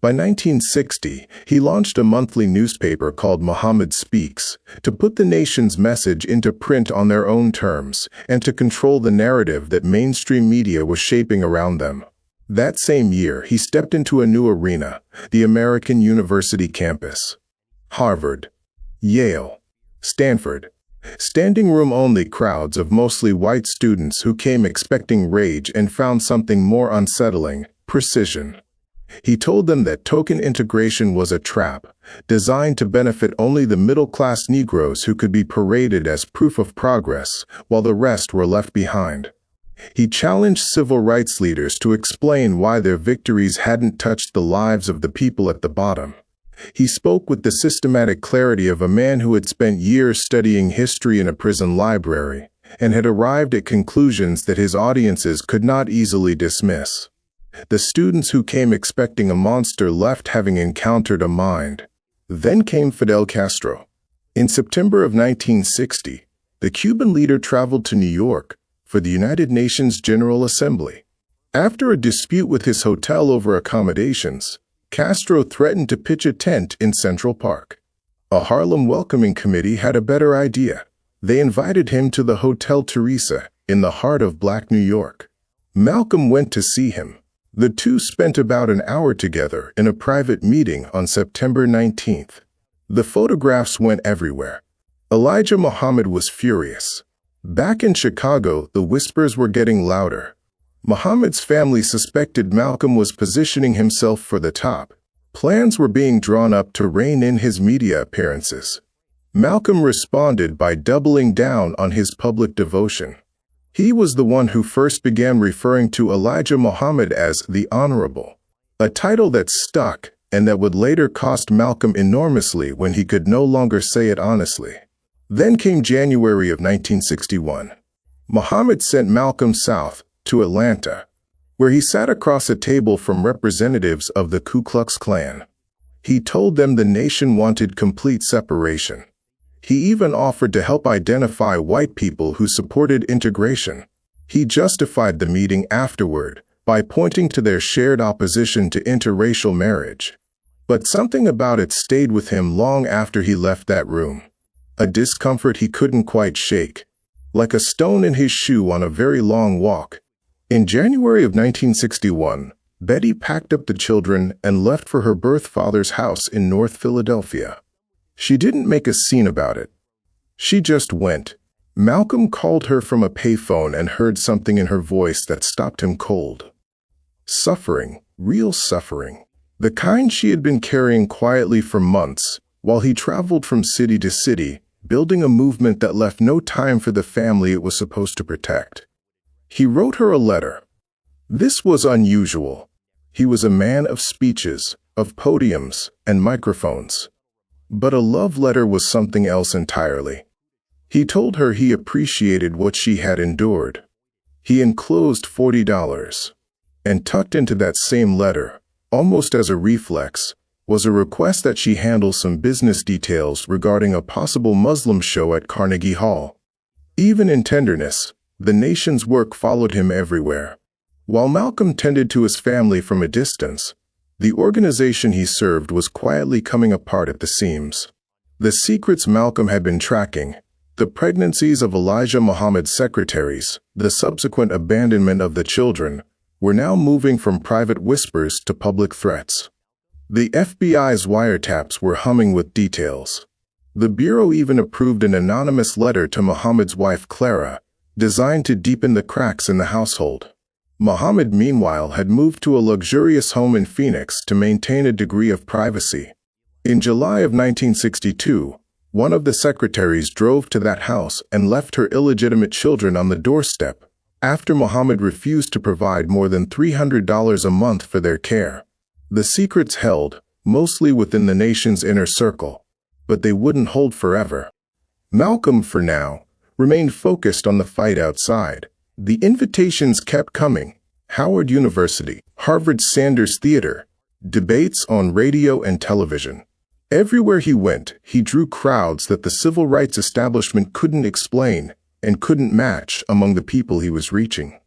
By 1960, he launched a monthly newspaper called Muhammad Speaks to put the nation's message into print on their own terms and to control the narrative that mainstream media was shaping around them. That same year, he stepped into a new arena, the American University campus. Harvard, Yale, Stanford. Standing room only crowds of mostly white students who came expecting rage and found something more unsettling: precision. He told them that token integration was a trap, designed to benefit only the middle-class Negroes who could be paraded as proof of progress, while the rest were left behind. He challenged civil rights leaders to explain why their victories hadn't touched the lives of the people at the bottom. He spoke with the systematic clarity of a man who had spent years studying history in a prison library and had arrived at conclusions that his audiences could not easily dismiss. The students who came expecting a monster left having encountered a mind. Then came Fidel Castro. In September of 1960, the Cuban leader traveled to New York for the United Nations General Assembly. After a dispute with his hotel over accommodations, Castro threatened to pitch a tent in Central Park. A Harlem welcoming committee had a better idea. They invited him to the Hotel Teresa in the heart of Black New York. Malcolm went to see him. The two spent about an hour together in a private meeting on September 19th. The photographs went everywhere. Elijah Muhammad was furious. Back in Chicago, the whispers were getting louder. Muhammad's family suspected Malcolm was positioning himself for the top. Plans were being drawn up to rein in his media appearances. Malcolm responded by doubling down on his public devotion. He was the one who first began referring to Elijah Muhammad as the Honorable, a title that stuck and that would later cost Malcolm enormously when he could no longer say it honestly. Then came January of 1961. Muhammad sent Malcolm south to Atlanta, where he sat across a table from representatives of the Ku Klux Klan. He told them the nation wanted complete separation. He even offered to help identify white people who supported integration. He justified the meeting afterward by pointing to their shared opposition to interracial marriage. But something about it stayed with him long after he left that room. A discomfort he couldn't quite shake, like a stone in his shoe on a very long walk. In January of 1961, Betty packed up the children and left for her birth father's house in North Philadelphia. She didn't make a scene about it. She just went. Malcolm called her from a payphone and heard something in her voice that stopped him cold. Suffering, real suffering. The kind she had been carrying quietly for months, while he traveled from city to city, building a movement that left no time for the family it was supposed to protect. He wrote her a letter. This was unusual. He was a man of speeches, of podiums, and microphones. But a love letter was something else entirely. He told her he appreciated what she had endured. He enclosed $40, and tucked into that same letter, almost as a reflex, was a request that she handle some business details regarding a possible Muslim show at Carnegie Hall. Even in tenderness, the nation's work followed him everywhere. While Malcolm tended to his family from a distance, the organization he served was quietly coming apart at the seams. The secrets Malcolm had been tracking, the pregnancies of Elijah Muhammad's secretaries, the subsequent abandonment of the children, were now moving from private whispers to public threats. The FBI's wiretaps were humming with details. The Bureau even approved an anonymous letter to Muhammad's wife Clara, designed to deepen the cracks in the household. Muhammad, meanwhile, had moved to a luxurious home in Phoenix to maintain a degree of privacy. In July of 1962, one of the secretaries drove to that house and left her illegitimate children on the doorstep, after Muhammad refused to provide more than $300 a month for their care. The secrets held, mostly within the nation's inner circle, but they wouldn't hold forever. Malcolm, for now, remained focused on the fight outside. The invitations kept coming. Howard University, Harvard Sanders Theater, debates on radio and television. Everywhere he went, he drew crowds that the civil rights establishment couldn't explain and couldn't match among the people he was reaching.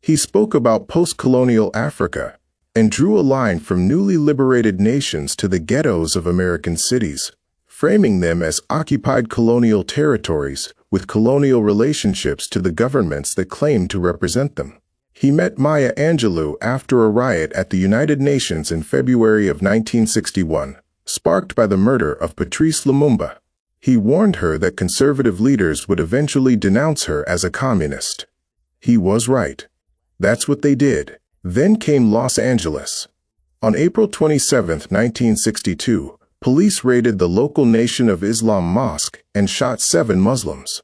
He spoke about post-colonial Africa and drew a line from newly liberated nations to the ghettos of American cities, framing them as occupied colonial territories with colonial relationships to the governments that claimed to represent them. He met Maya Angelou after a riot at the United Nations in February of 1961, sparked by the murder of Patrice Lumumba. He warned her that conservative leaders would eventually denounce her as a communist. He was right. That's what they did. Then came Los Angeles. On April 27, 1962, police raided the local Nation of Islam mosque and shot 7 Muslims.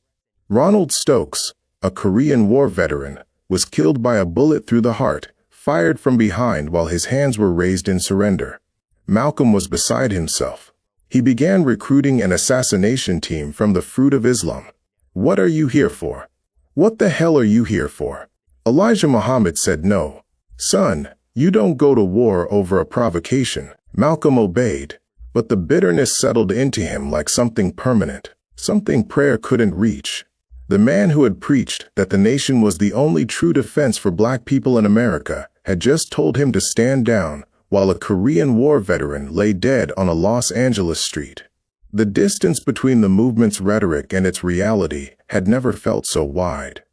Ronald Stokes, a Korean War veteran, was killed by a bullet through the heart, fired from behind while his hands were raised in surrender. Malcolm was beside himself. He began recruiting an assassination team from the Fruit of Islam. "What are you here for? What the hell are you here for?" Elijah Muhammad said, "No, son, you don't go to war over a provocation." Malcolm obeyed, but the bitterness settled into him like something permanent, something prayer couldn't reach. The man who had preached that the nation was the only true defense for black people in America had just told him to stand down, while a Korean War veteran lay dead on a Los Angeles street. The distance between the movement's rhetoric and its reality had never felt so wide.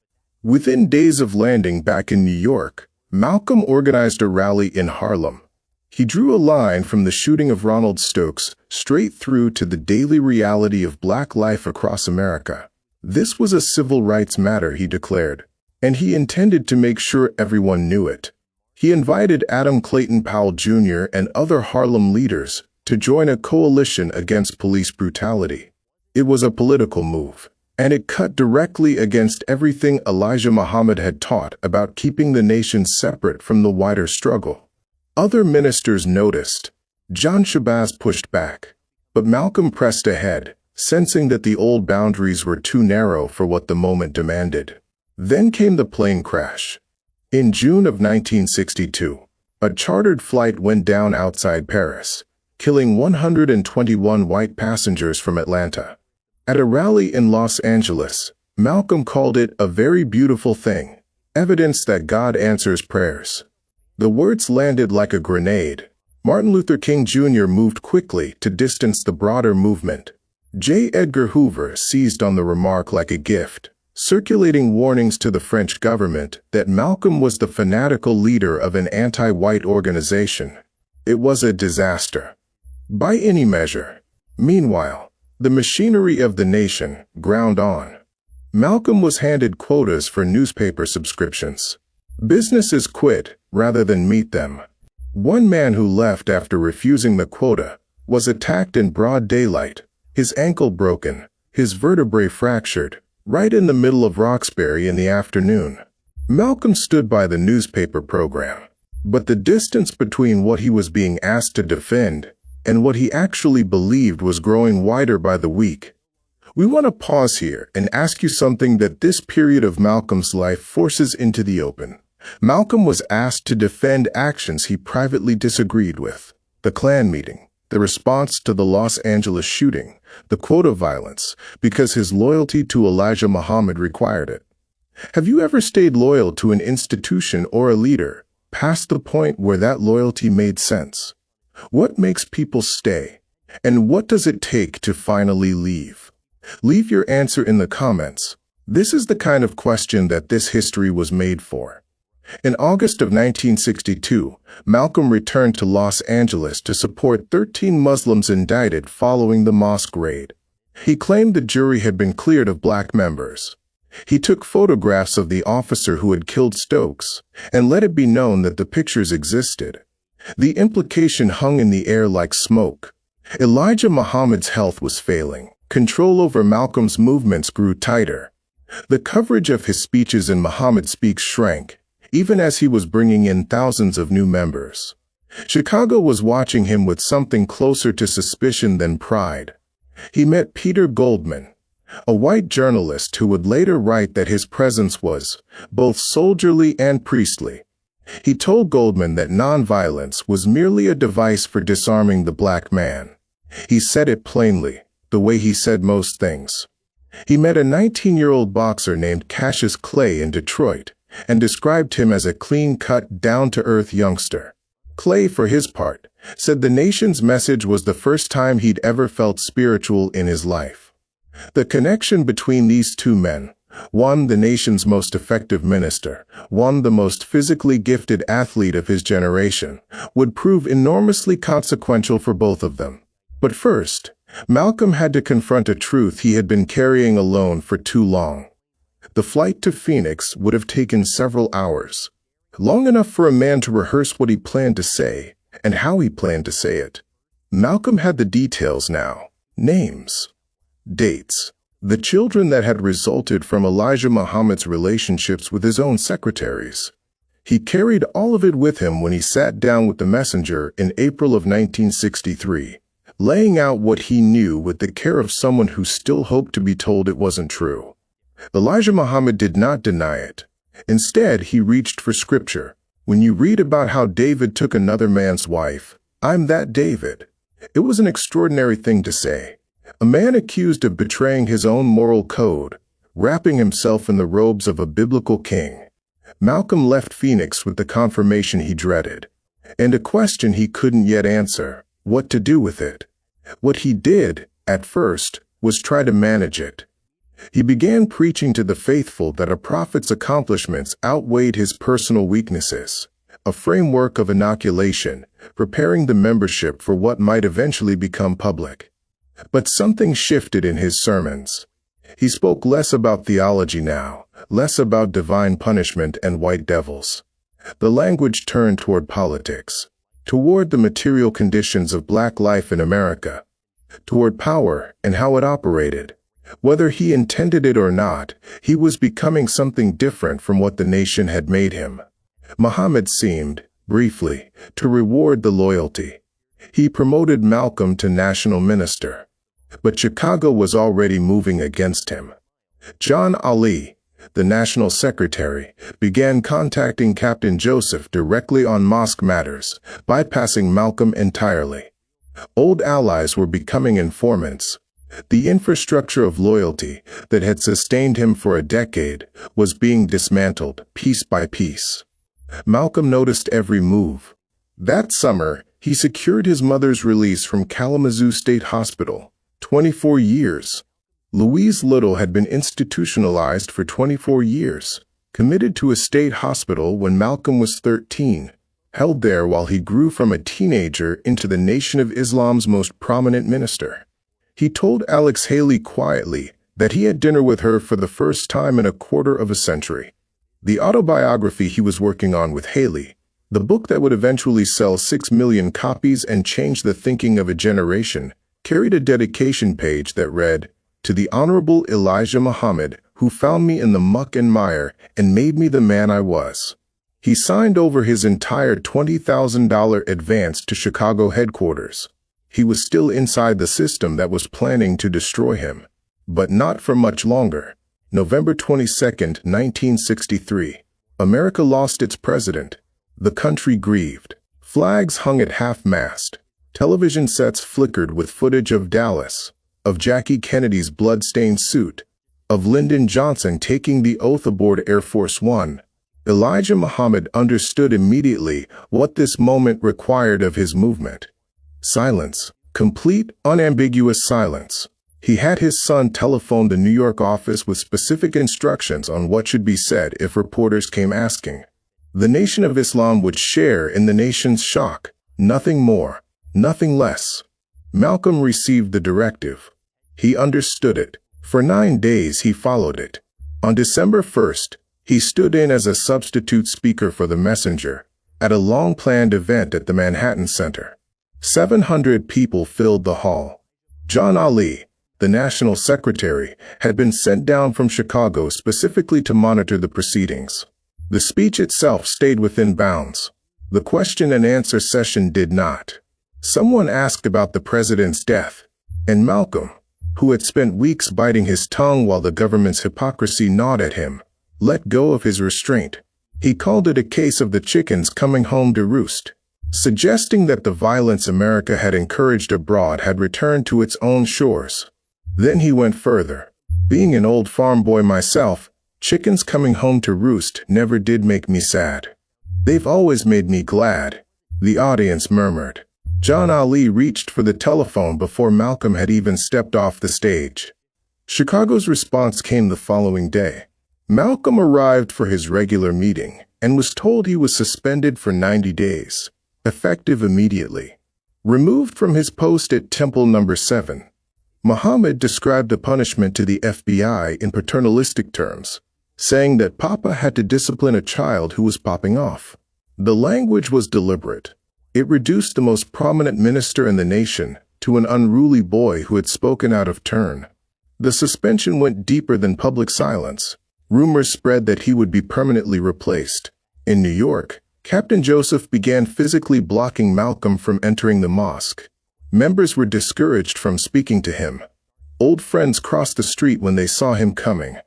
Within days of landing back in New York, Malcolm organized a rally in Harlem. He drew a line from the shooting of Ronald Stokes straight through to the daily reality of black life across America. This was a civil rights matter, he declared, and he intended to make sure everyone knew it. He invited Adam Clayton Powell Jr. and other Harlem leaders to join a coalition against police brutality. It was a political move, and it cut directly against everything Elijah Muhammad had taught about keeping the nation separate from the wider struggle. Other ministers noticed. John Shabazz pushed back, but Malcolm pressed ahead, sensing that the old boundaries were too narrow for what the moment demanded. Then came the plane crash. In June of 1962, a chartered flight went down outside Paris, killing 121 white passengers from Atlanta. At a rally in Los Angeles, Malcolm called it a very beautiful thing, evidence that God answers prayers. The words landed like a grenade. Martin Luther King Jr. moved quickly to distance the broader movement. J. Edgar Hoover seized on the remark like a gift, circulating warnings to the French government that Malcolm was the fanatical leader of an anti-white organization. It was a disaster, by any measure. Meanwhile, the machinery of the nation ground on. Malcolm was handed quotas for newspaper subscriptions. Businesses quit rather than meet them. One man who left after refusing the quota was attacked in broad daylight, his ankle broken, his vertebrae fractured, right in the middle of Roxbury in the afternoon. Malcolm stood by the newspaper program, but the distance between what he was being asked to defend and what he actually believed was growing wider by the week. We want to pause here and ask you something that this period of Malcolm's life forces into the open. Malcolm was asked to defend actions he privately disagreed with: the Klan meeting, the response to the Los Angeles shooting, the quota violence, because his loyalty to Elijah Muhammad required it. Have you ever stayed loyal to an institution or a leader, past the point where that loyalty made sense? What makes people stay? And what does it take to finally leave? Leave your answer in the comments. This is the kind of question that this history was made for. In August of 1962, Malcolm returned to Los Angeles to support 13 Muslims indicted following the mosque raid. He claimed the jury had been cleared of black members. He took photographs of the officer who had killed Stokes and let it be known that the pictures existed. The implication hung in the air like smoke. Elijah Muhammad's health was failing. Control over Malcolm's movements grew tighter. The coverage of his speeches in Muhammad Speaks shrank, even as he was bringing in thousands of new members. Chicago was watching him with something closer to suspicion than pride. He met Peter Goldman, a white journalist who would later write that his presence was both soldierly and priestly. He told Goldman that nonviolence was merely a device for disarming the black man. He said it plainly, the way he said most things. He met a 19-year-old boxer named Cassius Clay in Detroit and described him as a clean-cut, down-to-earth youngster. Clay, for his part, said the nation's message was the first time he'd ever felt spiritual in his life. The connection between these two men, one the nation's most effective minister, one the most physically gifted athlete of his generation, would prove enormously consequential for both of them. But first, Malcolm had to confront a truth he had been carrying alone for too long. The flight to Phoenix would have taken several hours, long enough for a man to rehearse what he planned to say and how he planned to say it. Malcolm had the details now: names, dates, the children that had resulted from Elijah Muhammad's relationships with his own secretaries. He carried all of it with him when he sat down with the messenger in April of 1963, laying out what he knew with the care of someone who still hoped to be told it wasn't true. Elijah Muhammad did not deny it. Instead, he reached for scripture. When you read about how David took another man's wife, I'm that David. It was an extraordinary thing to say. A man accused of betraying his own moral code, wrapping himself in the robes of a biblical king. Malcolm left Phoenix with the confirmation he dreaded, and a question he couldn't yet answer: what to do with it. What he did, at first, was try to manage it. He began preaching to the faithful that a prophet's accomplishments outweighed his personal weaknesses, a framework of inoculation, preparing the membership for what might eventually become public. But something shifted in his sermons. He spoke less about theology now, less about divine punishment and white devils. The language turned toward politics, toward the material conditions of black life in America, toward power and how it operated. Whether he intended it or not, he was becoming something different from what the nation had made him. Muhammad seemed, briefly, to reward the loyalty. He promoted Malcolm to national minister. But Chicago was already moving against him. John Ali, the national secretary, began contacting Captain Joseph directly on mosque matters, bypassing Malcolm entirely. Old allies were becoming informants. The infrastructure of loyalty that had sustained him for a decade was being dismantled piece by piece. Malcolm noticed every move. That summer, he secured his mother's release from Kalamazoo State Hospital. 24 years. Louise Little had been institutionalized for 24 years, committed to a state hospital when Malcolm was 13, held there while he grew from a teenager into the Nation of Islam's most prominent minister. He told Alex Haley quietly that he had dinner with her for the first time in a quarter of a century. The autobiography he was working on with Haley, the book that would eventually sell 6 million copies and change the thinking of a generation, carried a dedication page that read, "To the Honorable Elijah Muhammad, who found me in the muck and mire and made me the man I was." He signed over his entire $20,000 advance to Chicago headquarters. He was still inside the system that was planning to destroy him. But not for much longer. November 22, 1963. America lost its president. The country grieved. Flags hung at half-mast. Television sets flickered with footage of Dallas, of Jackie Kennedy's blood-stained suit, of Lyndon Johnson taking the oath aboard Air Force One. Elijah Muhammad understood immediately what this moment required of his movement. Silence. Complete, unambiguous silence. He had his son telephone the New York office with specific instructions on what should be said if reporters came asking. The Nation of Islam would share in the nation's shock. Nothing more. Nothing less. Malcolm received the directive. He understood it. For 9 days he followed it. On December 1st, he stood in as a substitute speaker for the messenger at a long-planned event at the Manhattan Center. 700 people filled the hall. John Ali, the national secretary, had been sent down from Chicago specifically to monitor the proceedings. The speech itself stayed within bounds. The question and answer session did not. Someone asked about the president's death, and Malcolm, who had spent weeks biting his tongue while the government's hypocrisy gnawed at him, let go of his restraint. He called it a case of the chickens coming home to roost, suggesting that the violence America had encouraged abroad had returned to its own shores. Then he went further. Being an old farm boy myself, chickens coming home to roost never did make me sad. They've always made me glad, the audience murmured. John Ali reached for the telephone before Malcolm had even stepped off the stage. Chicago's response came the following day. Malcolm arrived for his regular meeting and was told he was suspended for 90 days, effective immediately. Removed from his post at Temple No. 7, Muhammad described the punishment to the FBI in paternalistic terms, saying that Papa had to discipline a child who was popping off. The language was deliberate. It reduced the most prominent minister in the nation to an unruly boy who had spoken out of turn. The suspension went deeper than public silence. Rumors spread that he would be permanently replaced. In New York, Captain Joseph began physically blocking Malcolm from entering the mosque. Members were discouraged from speaking to him. Old friends crossed the street when they saw him coming.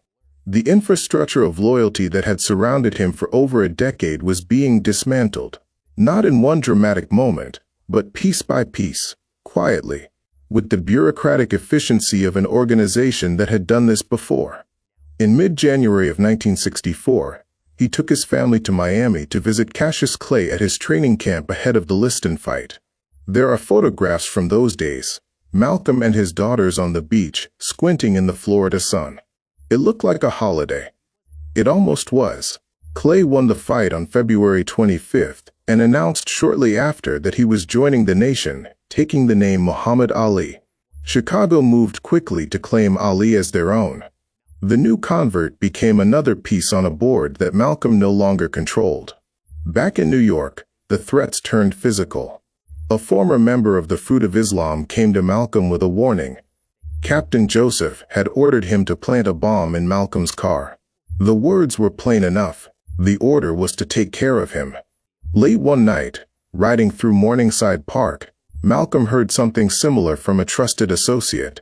The infrastructure of loyalty that had surrounded him for over a decade was being dismantled, not in one dramatic moment, but piece by piece, quietly, with the bureaucratic efficiency of an organization that had done this before. In mid-January of 1964, he took his family to Miami to visit Cassius Clay at his training camp ahead of the Liston fight. There are photographs from those days, Malcolm and his daughters on the beach, squinting in the Florida sun. It looked like a holiday. It almost was. Clay won the fight on February 25th and announced shortly after that he was joining the nation, taking the name Muhammad Ali. Chicago moved quickly to claim Ali as their own. The new convert became another piece on a board that Malcolm no longer controlled. Back in New York, the threats turned physical. A former member of the Fruit of Islam came to Malcolm with a warning. Captain Joseph had ordered him to plant a bomb in Malcolm's car. The words were plain enough. The order was to take care of him. Late one night, riding through Morningside Park, Malcolm heard something similar from a trusted associate.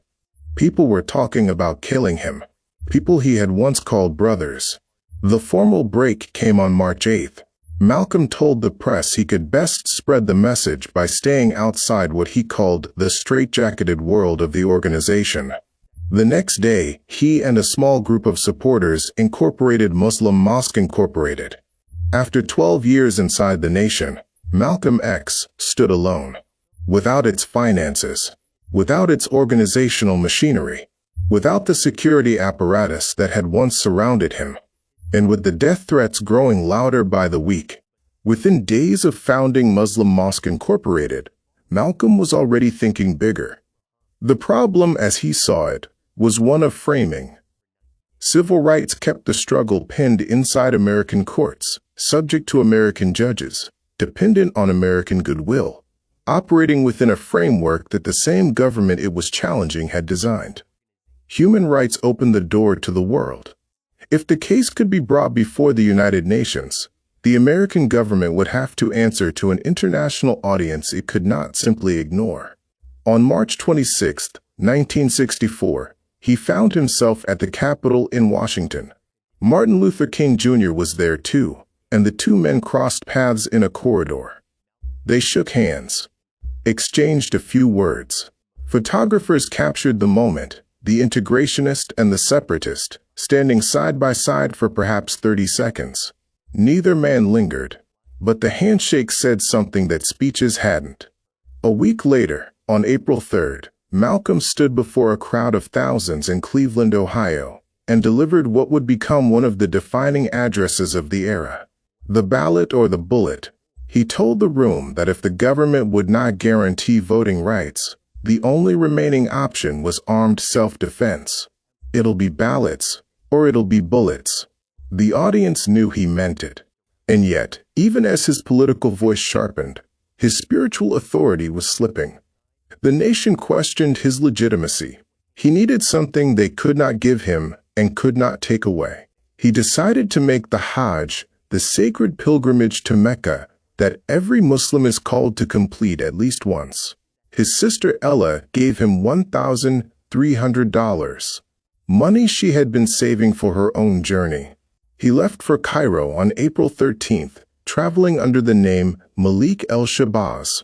People were talking about killing him. People he had once called brothers. The formal break came on March 8th. Malcolm told the press he could best spread the message by staying outside what he called the straitjacketed world of the organization. The next day, he and a small group of supporters incorporated Muslim Mosque Incorporated. After 12 years inside the nation, Malcolm X stood alone. Without its finances, without its organizational machinery, without the security apparatus that had once surrounded him, and with the death threats growing louder by the week. Within days of founding Muslim Mosque Incorporated, Malcolm was already thinking bigger. The problem, as he saw it, was one of framing. Civil rights kept the struggle pinned inside American courts, subject to American judges, dependent on American goodwill, operating within a framework that the same government it was challenging had designed. Human rights opened the door to the world. If the case could be brought before the United Nations, the American government would have to answer to an international audience it could not simply ignore. On March 26, 1964, he found himself at the Capitol in Washington. Martin Luther King Jr. was there too, and the two men crossed paths in a corridor. They shook hands, exchanged a few words. Photographers captured the moment, the integrationist and the separatist, standing side by side for perhaps 30 seconds. Neither man lingered, but the handshake said something that speeches hadn't. A week later, on April 3rd, Malcolm stood before a crowd of thousands in Cleveland, Ohio, and delivered what would become one of the defining addresses of the era. The ballot or the bullet. He told the room that if the government would not guarantee voting rights, the only remaining option was armed self-defense. It'll be ballots, or it'll be bullets. The audience knew he meant it. And yet, even as his political voice sharpened, his spiritual authority was slipping. The nation questioned his legitimacy. He needed something they could not give him and could not take away. He decided to make the Hajj, the sacred pilgrimage to Mecca, that every Muslim is called to complete at least once. His sister Ella gave him $1,300, money she had been saving for her own journey. He left for Cairo on April 13th, traveling under the name Malik el-Shabazz.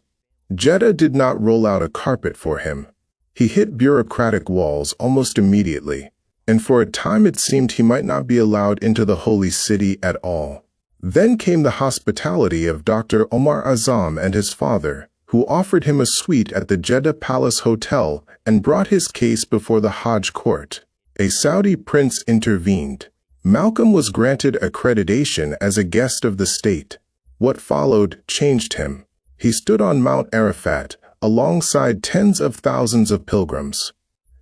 Jeddah did not roll out a carpet for him. He hit bureaucratic walls almost immediately, and for a time it seemed he might not be allowed into the holy city at all. Then came the hospitality of Dr. Omar Azam and his father, who offered him a suite at the Jeddah Palace Hotel and brought his case before the Hajj court. A Saudi prince intervened. Malcolm was granted accreditation as a guest of the state. What followed changed him. He stood on Mount Arafat, alongside tens of thousands of pilgrims.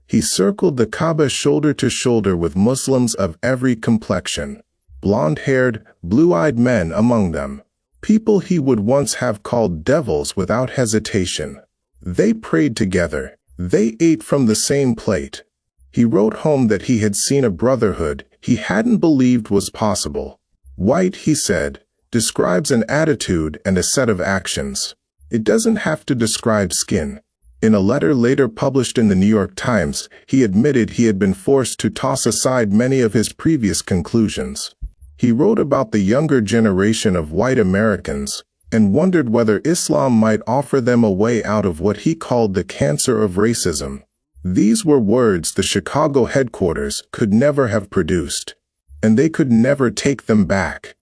He circled the Kaaba shoulder to shoulder with Muslims of every complexion, blonde-haired, blue-eyed men among them, people he would once have called devils without hesitation. They prayed together. They ate from the same plate. He wrote home that he had seen a brotherhood he hadn't believed was possible. White, he said, describes an attitude and a set of actions. It doesn't have to describe skin. In a letter later published in the New York Times, he admitted he had been forced to toss aside many of his previous conclusions. He wrote about the younger generation of white Americans and wondered whether Islam might offer them a way out of what he called the cancer of racism. These were words the Chicago headquarters could never have produced, and they could never take them back.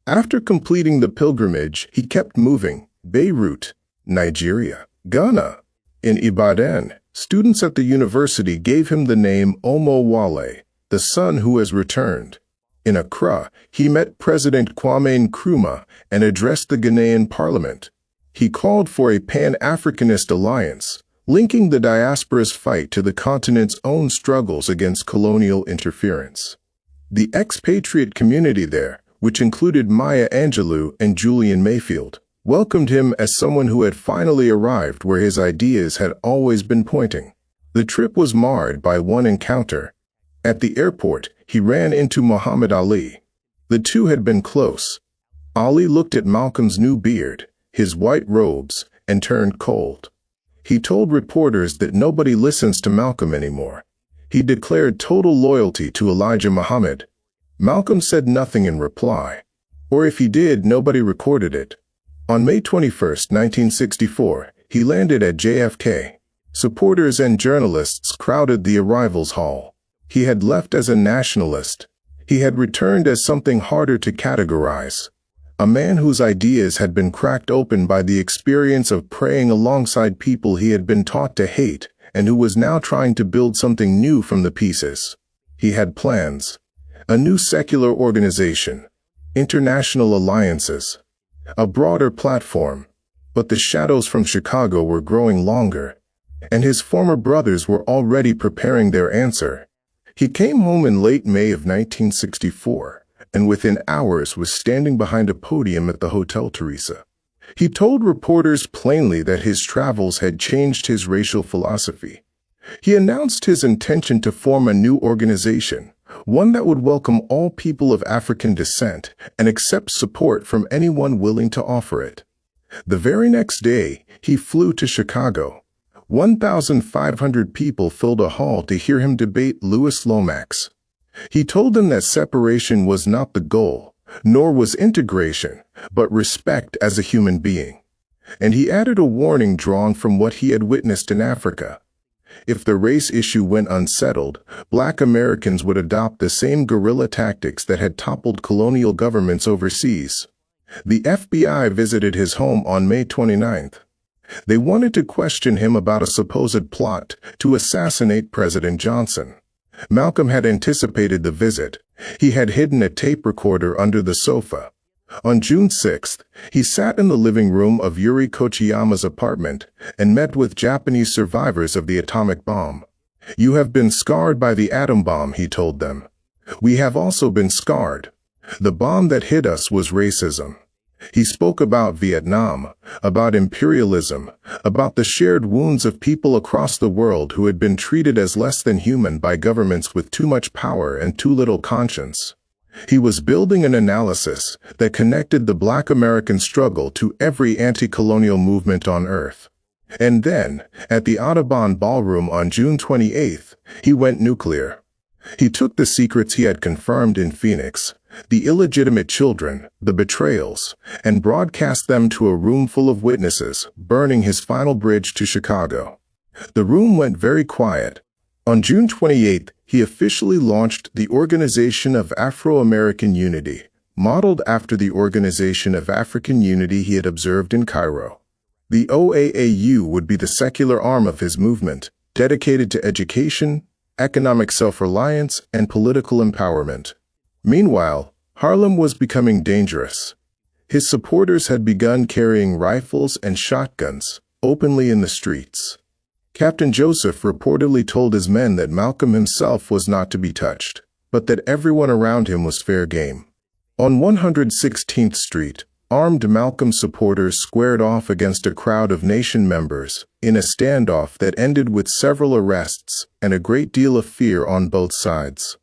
After completing the pilgrimage, he kept moving. Beirut, Nigeria, Ghana. In Ibadan, students at the university gave him the name Omo Wale, the son who has returned. In Accra, he met President Kwame Nkrumah and addressed the Ghanaian Parliament. He called for a Pan-Africanist alliance, linking the diaspora's fight to the continent's own struggles against colonial interference. The expatriate community there, which included Maya Angelou and Julian Mayfield, welcomed him as someone who had finally arrived where his ideas had always been pointing. The trip was marred by one encounter. At the airport, he ran into Muhammad Ali. The two had been close. Ali looked at Malcolm's new beard, his white robes, and turned cold. He told reporters that nobody listens to Malcolm anymore. He declared total loyalty to Elijah Muhammad. Malcolm said nothing in reply. Or if he did, nobody recorded it. On May 21, 1964, he landed at JFK. Supporters and journalists crowded the arrivals hall. He had left as a nationalist. He had returned as something harder to categorize. A man whose ideas had been cracked open by the experience of praying alongside people he had been taught to hate, and who was now trying to build something new from the pieces. He had plans. A new secular organization. International alliances. A broader platform. But the shadows from Chicago were growing longer, and his former brothers were already preparing their answer. He came home in late May of 1964, and within hours was standing behind a podium at the Hotel Teresa. He told reporters plainly that his travels had changed his racial philosophy. He announced his intention to form a new organization, one that would welcome all people of African descent and accept support from anyone willing to offer it. The very next day, he flew to Chicago. 1,500 people filled a hall to hear him debate Louis Lomax. He told them that separation was not the goal, nor was integration, but respect as a human being. And he added a warning drawn from what he had witnessed in Africa. If the race issue went unsettled, Black Americans would adopt the same guerrilla tactics that had toppled colonial governments overseas. The FBI visited his home on May 29th. They wanted to question him about a supposed plot to assassinate President Johnson. Malcolm had anticipated the visit. He had hidden a tape recorder under the sofa. On June 6th, he sat in the living room of Yuri Kochiyama's apartment and met with Japanese survivors of the atomic bomb. "You have been scarred by the atom bomb," he told them. "We have also been scarred. The bomb that hit us was racism." He spoke about Vietnam, about imperialism, about the shared wounds of people across the world who had been treated as less than human by governments with too much power and too little conscience. He was building an analysis that connected the Black American struggle to every anti-colonial movement on Earth. And then, at the Audubon Ballroom on June 28th, he went nuclear. He took the secrets he had confirmed in Phoenix, the illegitimate children, the betrayals, and broadcast them to a room full of witnesses, burning his final bridge to Chicago. The room went very quiet. On June 28th, he officially launched the Organization of Afro-American Unity, modeled after the Organization of African Unity he had observed in Cairo. The OAAU would be the secular arm of his movement, dedicated to education, economic self-reliance, and political empowerment. Meanwhile, Harlem was becoming dangerous. His supporters had begun carrying rifles and shotguns openly in the streets. Captain Joseph reportedly told his men that Malcolm himself was not to be touched, but that everyone around him was fair game. On 116th Street, armed Malcolm supporters squared off against a crowd of nation members in a standoff that ended with several arrests and a great deal of fear on both sides.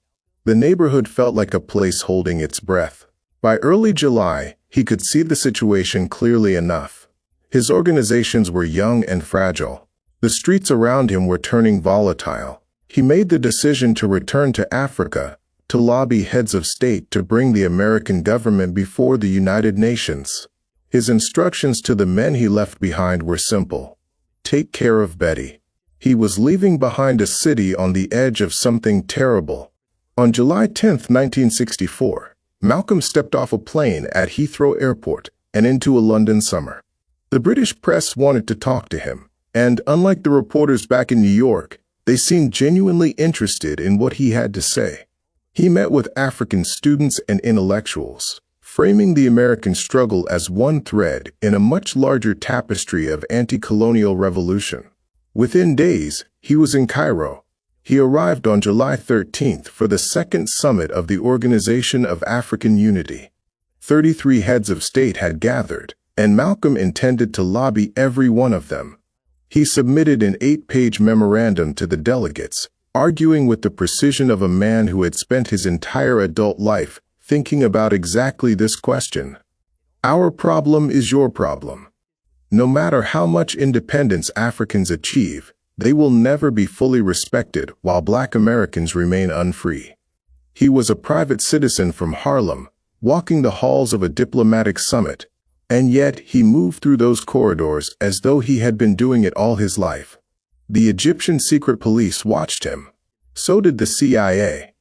The neighborhood felt like a place holding its breath. By early July, he could see the situation clearly enough. His organizations were young and fragile. The streets around him were turning volatile. He made the decision to return to Africa, to lobby heads of state to bring the American government before the United Nations. His instructions to the men he left behind were simple. Take care of Betty. He was leaving behind a city on the edge of something terrible. On July 10, 1964, Malcolm stepped off a plane at Heathrow Airport and into a London summer. The British press wanted to talk to him, and unlike the reporters back in New York, they seemed genuinely interested in what he had to say. He met with African students and intellectuals, framing the American struggle as one thread in a much larger tapestry of anti-colonial revolution. Within days, he was in Cairo. He arrived on July 13th for the second summit of the Organization of African Unity. 33 heads of state had gathered, and Malcolm intended to lobby every one of them. He submitted an 8-page memorandum to the delegates, arguing with the precision of a man who had spent his entire adult life thinking about exactly this question. Our problem is your problem. No matter how much independence Africans achieve, they will never be fully respected while Black Americans remain unfree. He was a private citizen from Harlem, walking the halls of a diplomatic summit, and yet he moved through those corridors as though he had been doing it all his life. The Egyptian secret police watched him. So did the CIA.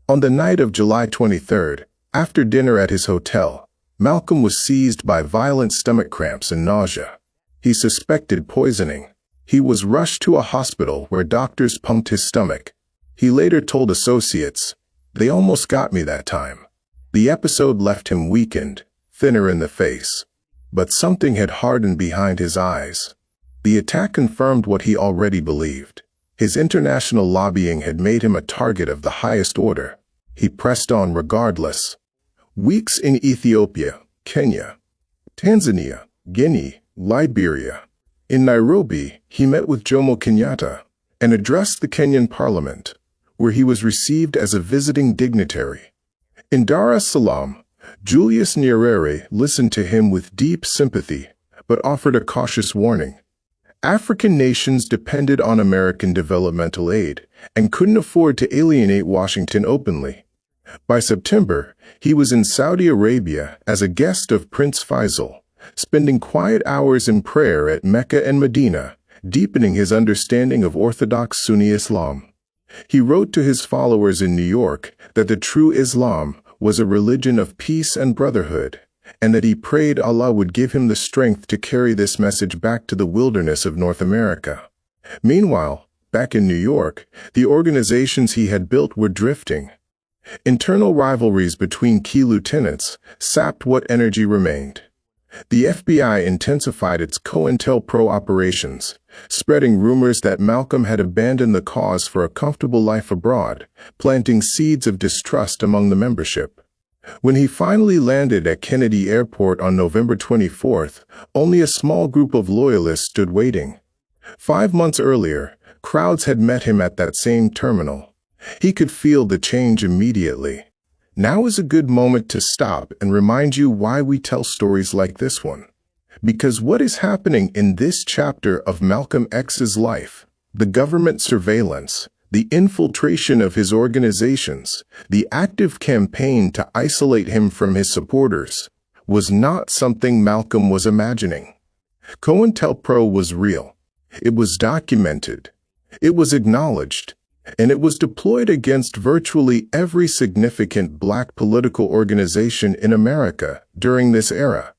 On the night of July 23rd, after dinner at his hotel, Malcolm was seized by violent stomach cramps and nausea. He suspected poisoning. He was rushed to a hospital where doctors pumped his stomach. He later told associates, "They almost got me that time." The episode left him weakened, thinner in the face. But something had hardened behind his eyes. The attack confirmed what he already believed. His international lobbying had made him a target of the highest order. He pressed on regardless. Weeks in Ethiopia, Kenya, Tanzania, Guinea, Liberia. In Nairobi, he met with Jomo Kenyatta and addressed the Kenyan Parliament, where he was received as a visiting dignitary. In Dar es Salaam, Julius Nyerere listened to him with deep sympathy, but offered a cautious warning. African nations depended on American developmental aid and couldn't afford to alienate Washington openly. By September, he was in Saudi Arabia as a guest of Prince Faisal, spending quiet hours in prayer at Mecca and Medina, deepening his understanding of Orthodox Sunni Islam. He wrote to his followers in New York that the true Islam was a religion of peace and brotherhood, and that he prayed Allah would give him the strength to carry this message back to the wilderness of North America. Meanwhile, back in New York, the organizations he had built were drifting. Internal rivalries between key lieutenants sapped what energy remained. The FBI intensified its COINTELPRO operations, spreading rumors that Malcolm had abandoned the cause for a comfortable life abroad, planting seeds of distrust among the membership. When he finally landed at Kennedy Airport on November 24th, only a small group of loyalists stood waiting. 5 months earlier, crowds had met him at that same terminal. He could feel the change immediately. Now is a good moment to stop and remind you why we tell stories like this one. Because what is happening in this chapter of Malcolm X's life, the government surveillance, the infiltration of his organizations, the active campaign to isolate him from his supporters, was not something Malcolm was imagining. COINTELPRO was real. It was documented. It was acknowledged. And it was deployed against virtually every significant Black political organization in America during this era.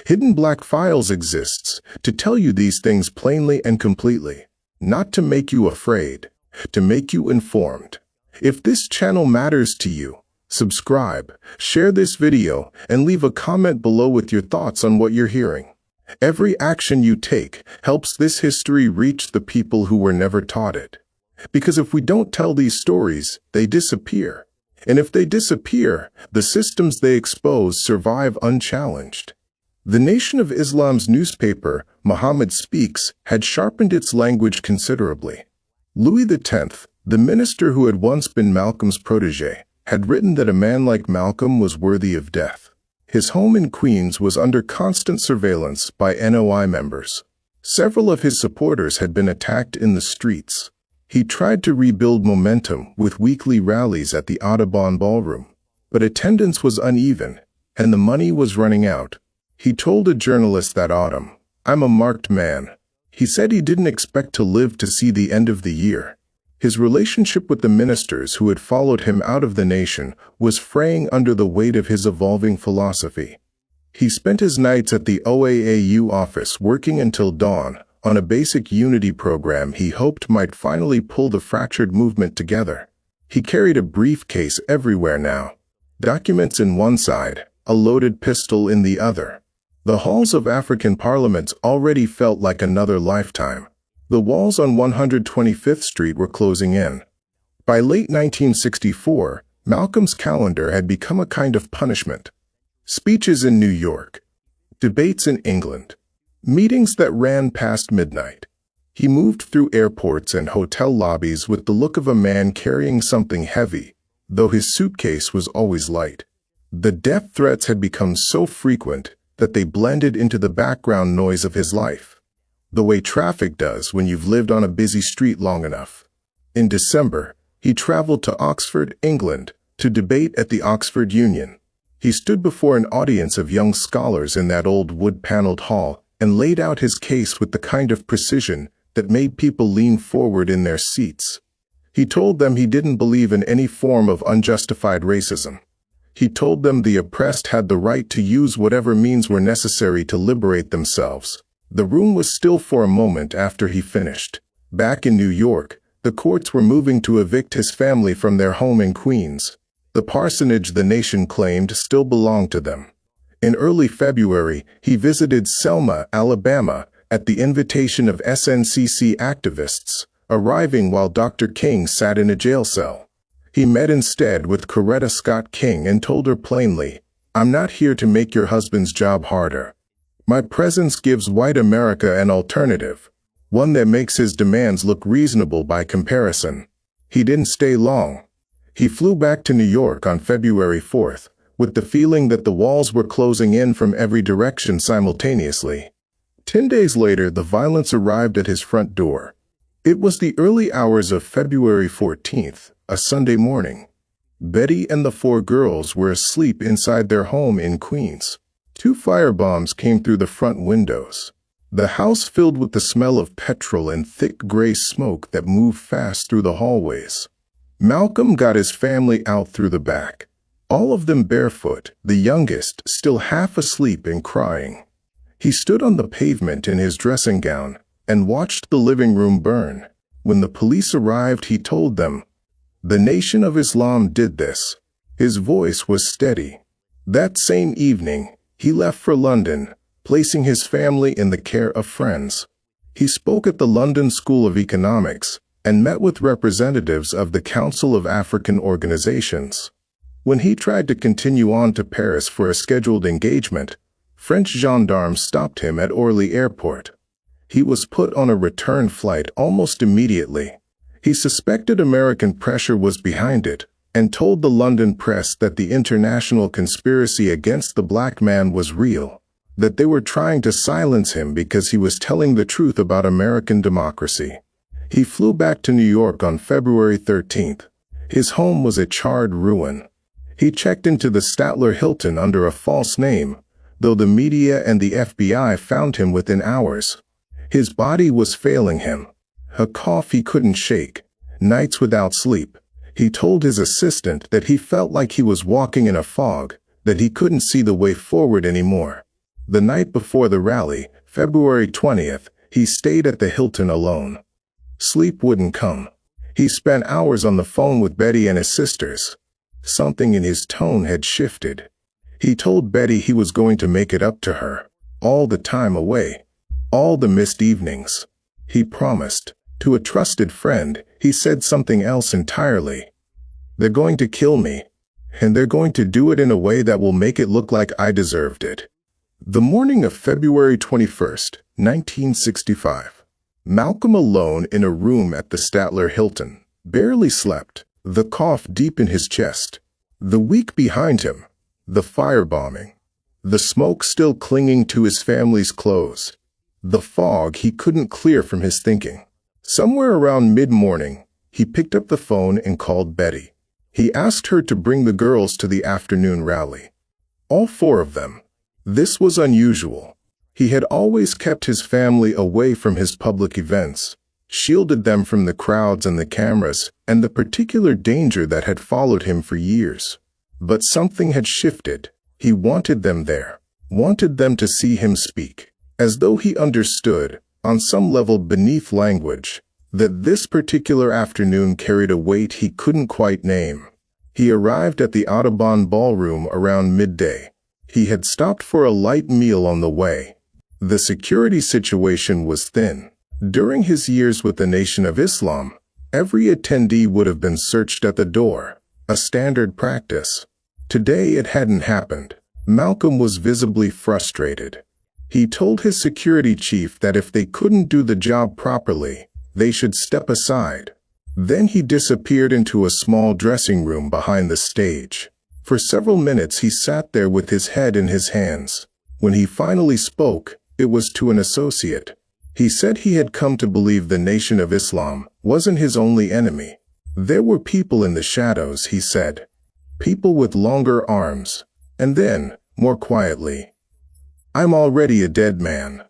Hidden Black Files exists to tell you these things plainly and completely, not to make you afraid, to make you informed. If this channel matters to you, subscribe, share this video, and leave a comment below with your thoughts on what you're hearing. Every action you take helps this history reach the people who were never taught it. Because if we don't tell these stories, they disappear. And if they disappear, the systems they expose survive unchallenged. The Nation of Islam's newspaper, Muhammad Speaks, had sharpened its language considerably. Louis X, the minister who had once been Malcolm's protégé, had written that a man like Malcolm was worthy of death. His home in Queens was under constant surveillance by NOI members. Several of his supporters had been attacked in the streets. He tried to rebuild momentum with weekly rallies at the Audubon Ballroom, but attendance was uneven, and the money was running out. He told a journalist that autumn, "I'm a marked man." He said he didn't expect to live to see the end of the year. His relationship with the ministers who had followed him out of the nation was fraying under the weight of his evolving philosophy. He spent his nights at the OAAU office working until dawn on a basic unity program he hoped might finally pull the fractured movement together. He carried a briefcase everywhere now, documents in one side, a loaded pistol in the other. The halls of African parliaments already felt like another lifetime. The walls on 125th Street were closing in. By late 1964, Malcolm's calendar had become a kind of punishment. Speeches in New York, debates in England, meetings that ran past midnight. He moved through airports and hotel lobbies with the look of a man carrying something heavy, though his suitcase was always light. The death threats had become so frequent that they blended into the background noise of his life, the way traffic does when you've lived on a busy street long enough. In December, he traveled to Oxford, England, to debate at the Oxford Union. He stood before an audience of young scholars in that old wood-paneled hall and laid out his case with the kind of precision that made people lean forward in their seats. He told them he didn't believe in any form of unjustified racism. He told them the oppressed had the right to use whatever means were necessary to liberate themselves. The room was still for a moment after he finished. Back in New York, the courts were moving to evict his family from their home in Queens. The parsonage the nation claimed still belonged to them. In early February, he visited Selma, Alabama, at the invitation of SNCC activists, arriving while Dr. King sat in a jail cell. He met instead with Coretta Scott King and told her plainly, "I'm not here to make your husband's job harder. My presence gives white America an alternative, one that makes his demands look reasonable by comparison." He didn't stay long. He flew back to New York on February 4th, with the feeling that the walls were closing in from every direction simultaneously. 10 days later, the violence arrived at his front door. It was the early hours of February 14th, a Sunday morning. Betty and the 4 girls were asleep inside their home in Queens. 2 firebombs came through the front windows. The house filled with the smell of petrol and thick gray smoke that moved fast through the hallways. Malcolm got his family out through the back, all of them barefoot, the youngest still half asleep and crying. He stood on the pavement in his dressing gown and watched the living room burn. When the police arrived, he told them, "The Nation of Islam did this." His voice was steady. That same evening, he left for London, placing his family in the care of friends. He spoke at the London School of Economics and met with representatives of the Council of African Organizations. When he tried to continue on to Paris for a scheduled engagement, French gendarmes stopped him at Orly Airport. He was put on a return flight almost immediately. He suspected American pressure was behind it and told the London press that the international conspiracy against the black man was real, that they were trying to silence him because he was telling the truth about American democracy. He flew back to New York on February 13th. His home was a charred ruin. He checked into the Statler Hilton under a false name, though the media and the FBI found him within hours. His body was failing him. A cough he couldn't shake. Nights without sleep. He told his assistant that he felt like he was walking in a fog, that he couldn't see the way forward anymore. The night before the rally, February 20th, he stayed at the Hilton alone. Sleep wouldn't come. He spent hours on the phone with Betty and his sisters. Something in his tone had shifted. He told Betty he was going to make it up to her. All the time away. All the missed evenings. He promised. To a trusted friend, he said something else entirely. "They're going to kill me. And they're going to do it in a way that will make it look like I deserved it." The morning of February 21st, 1965. Malcolm alone in a room at the Statler Hilton, barely slept, the cough deep in his chest. The week behind him, the firebombing, the smoke still clinging to his family's clothes, the fog he couldn't clear from his thinking. Somewhere around mid-morning, he picked up the phone and called Betty. He asked her to bring the girls to the afternoon rally. All four of them. This was unusual. He had always kept his family away from his public events, shielded them from the crowds and the cameras and the particular danger that had followed him for years. But something had shifted. He wanted them there, wanted them to see him speak, as though he understood, on some level beneath language, that this particular afternoon carried a weight he couldn't quite name. He arrived at the Audubon Ballroom around midday. He had stopped for a light meal on the way. The security situation was thin. During his years with the Nation of Islam, every attendee would have been searched at the door, a standard practice. Today it hadn't happened. Malcolm was visibly frustrated. He told his security chief that if they couldn't do the job properly, they should step aside. Then he disappeared into a small dressing room behind the stage. For several minutes he sat there with his head in his hands. When he finally spoke, it was to an associate. He said he had come to believe the Nation of Islam wasn't his only enemy. There were people in the shadows, he said. People with longer arms. And then, more quietly, "I'm already a dead man."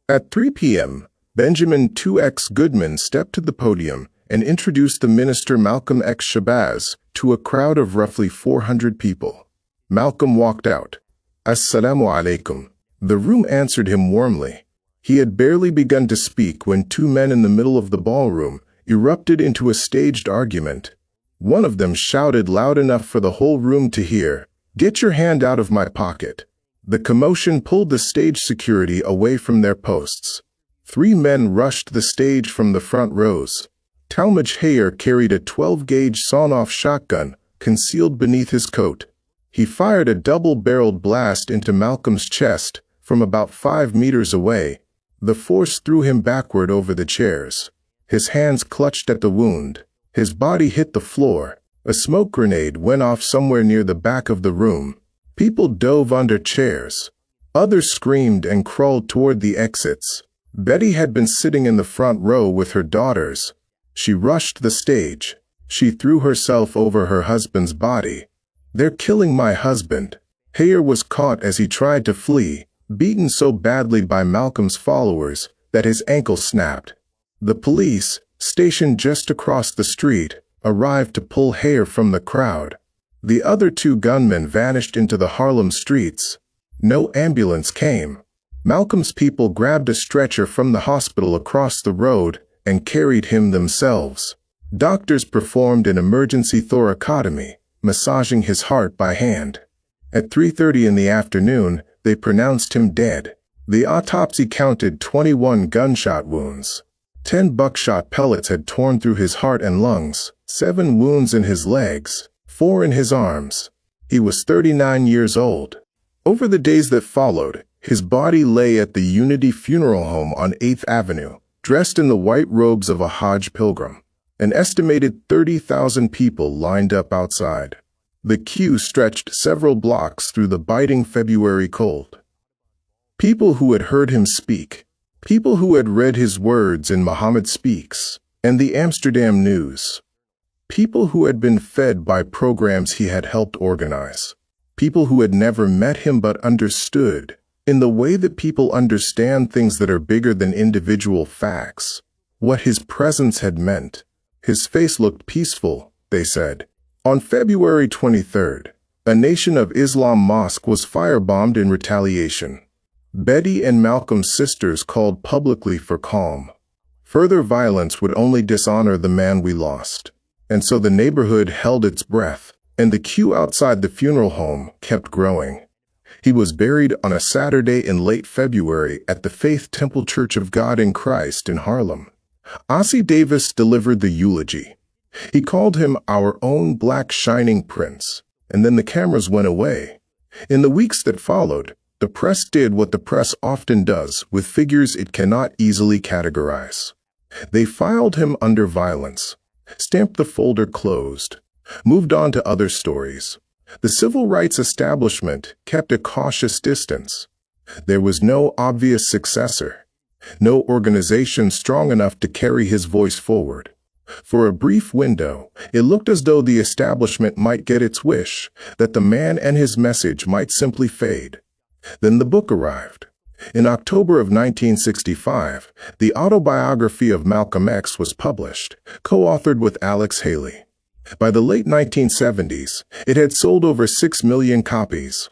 At 3 p.m., Benjamin 2X Goodman stepped to the podium and introduced the minister Malcolm X Shabazz to a crowd of roughly 400 people. Malcolm walked out. "Assalamu alaikum." The room answered him warmly. He had barely begun to speak when two men in the middle of the ballroom erupted into a staged argument. One of them shouted loud enough for the whole room to hear, "Get your hand out of my pocket." The commotion pulled the stage security away from their posts. Three men rushed the stage from the front rows. Talmadge Hayer carried a 12-gauge sawn-off shotgun concealed beneath his coat. He fired a double-barreled blast into Malcolm's chest from about 5 meters away. The force threw him backward over the chairs. His hands clutched at the wound. His body hit the floor. A smoke grenade went off somewhere near the back of the room. People dove under chairs. Others screamed and crawled toward the exits. Betty had been sitting in the front row with her daughters. She rushed the stage. She threw herself over her husband's body. "They're killing my husband." Hayer was caught as he tried to flee, beaten so badly by Malcolm's followers that his ankle snapped. The police, stationed just across the street, arrived to pull Hayer from the crowd. The other two gunmen vanished into the Harlem streets. No ambulance came. Malcolm's people grabbed a stretcher from the hospital across the road and carried him themselves. Doctors performed an emergency thoracotomy, massaging his heart by hand. At 3:30 in the afternoon, they pronounced him dead. The autopsy counted 21 gunshot wounds. 10 buckshot pellets had torn through his heart and lungs, 7 wounds in his legs, 4 in his arms. He was 39 years old. Over the days that followed, his body lay at the Unity Funeral Home on 8th Avenue, dressed in the white robes of a Hajj pilgrim. An estimated 30,000 people lined up outside. The queue stretched several blocks through the biting February cold. People who had heard him speak, people who had read his words in Muhammad Speaks and the Amsterdam News, people who had been fed by programs he had helped organize, people who had never met him but understood, in the way that people understand things that are bigger than individual facts, what his presence had meant. His face looked peaceful, they said. On February 23rd, a Nation of Islam mosque was firebombed in retaliation. Betty and Malcolm's sisters called publicly for calm. Further violence would only dishonor the man we lost. And so the neighborhood held its breath, and the queue outside the funeral home kept growing. He was buried on a Saturday in late February at the Faith Temple Church of God in Christ in Harlem. Ossie Davis delivered the eulogy. He called him our own black shining prince, and then the cameras went away. In the weeks that followed, The press did what the press often does with figures it cannot easily categorize. They filed him under violence, stamped the folder closed, moved on to other stories. The civil rights establishment kept a cautious distance. There was no obvious successor, no organization strong enough to carry his voice forward. For a brief window, it looked as though the establishment might get its wish, that the man and his message might simply fade. Then the book arrived. In October of 1965, the autobiography of Malcolm X was published, co-authored with Alex Haley. By the late 1970s, it had sold over 6 million copies.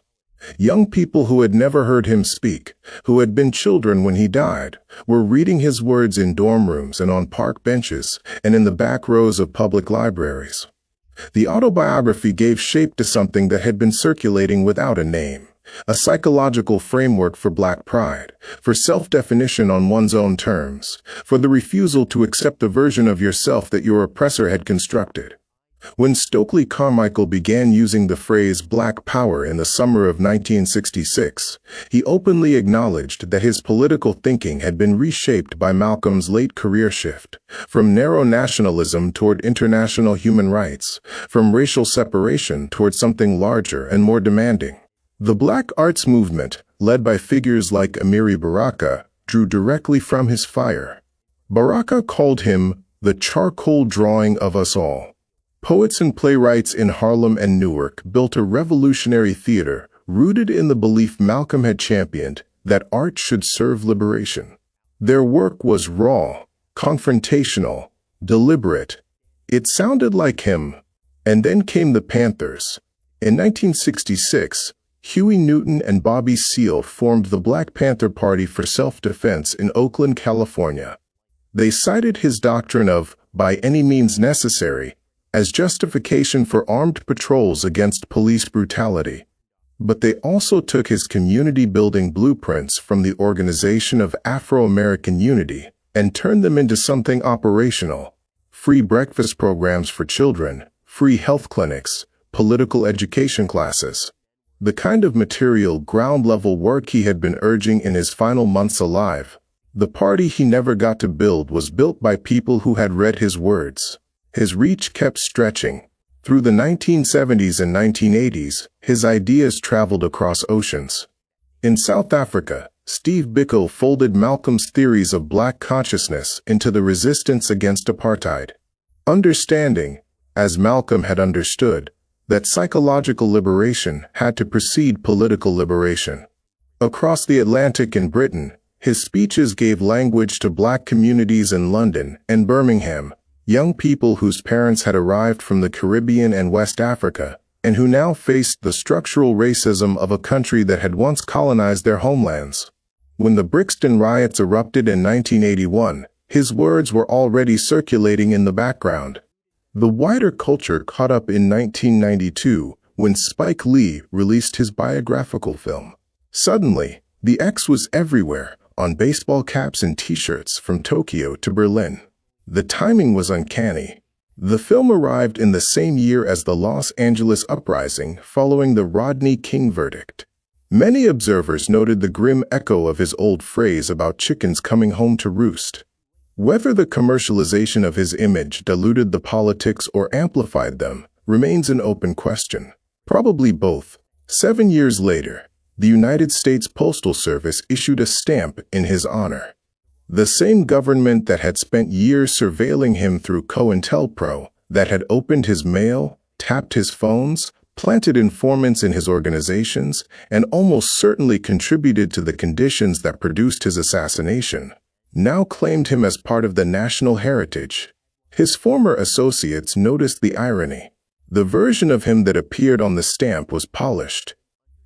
Young people who had never heard him speak, who had been children when he died, were reading his words in dorm rooms and on park benches and in the back rows of public libraries. The autobiography gave shape to something that had been circulating without a name, a psychological framework for Black pride, for self-definition on one's own terms, for the refusal to accept the version of yourself that your oppressor had constructed. When Stokely Carmichael began using the phrase Black Power in the summer of 1966, he openly acknowledged that his political thinking had been reshaped by Malcolm's late career shift, from narrow nationalism toward international human rights, from racial separation toward something larger and more demanding. The Black arts movement, led by figures like Amiri Baraka, drew directly from his fire. Baraka called him the charcoal drawing of us all. Poets and playwrights in Harlem and Newark built a revolutionary theater rooted in the belief Malcolm had championed that art should serve liberation. Their work was raw, confrontational, deliberate. It sounded like him. And then came the Panthers. In 1966, Huey Newton and Bobby Seale formed the Black Panther Party for Self-Defense in Oakland, California. They cited his doctrine of, by any means necessary, as justification for armed patrols against police brutality. But they also took his community-building blueprints from the Organization of Afro-American Unity and turned them into something operational: free breakfast programs for children, free health clinics, political education classes. The kind of material, ground-level work he had been urging in his final months alive. The party he never got to build was built by people who had read his words. His reach kept stretching. Through the 1970s and 1980s, his ideas traveled across oceans. In South Africa, Steve Biko folded Malcolm's theories of Black consciousness into the resistance against apartheid. Understanding, as Malcolm had understood, that psychological liberation had to precede political liberation. Across the Atlantic in Britain, his speeches gave language to Black communities in London and Birmingham, young people whose parents had arrived from the Caribbean and West Africa, and who now faced the structural racism of a country that had once colonized their homelands. When the Brixton riots erupted in 1981, his words were already circulating in the background. The wider culture caught up in 1992 when Spike Lee released his biographical film. Suddenly, the X was everywhere, on baseball caps and t-shirts from Tokyo to Berlin. The timing was uncanny. The film arrived in the same year as the Los Angeles uprising following the Rodney King verdict. Many observers noted the grim echo of his old phrase about chickens coming home to roost. Whether the commercialization of his image diluted the politics or amplified them remains an open question. Probably both. 7 years later, the United States Postal Service issued a stamp in his honor. The same government that had spent years surveilling him through COINTELPRO, that had opened his mail, tapped his phones, planted informants in his organizations, and almost certainly contributed to the conditions that produced his assassination, now claimed him as part of the national heritage. His former associates noticed the irony. The version of him that appeared on the stamp was polished,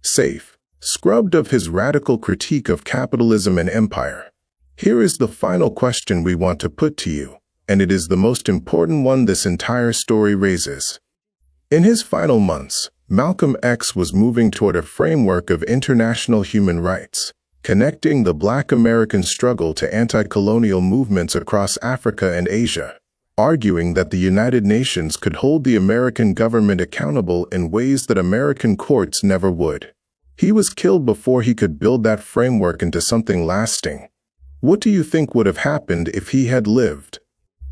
safe, scrubbed of his radical critique of capitalism and empire. Here is the final question we want to put to you, and it is the most important one this entire story raises. In his final months, Malcolm X was moving toward a framework of international human rights, connecting the Black American struggle to anti-colonial movements across Africa and Asia, arguing that the United Nations could hold the American government accountable in ways that American courts never would. He was killed before he could build that framework into something lasting. What do you think would have happened if he had lived?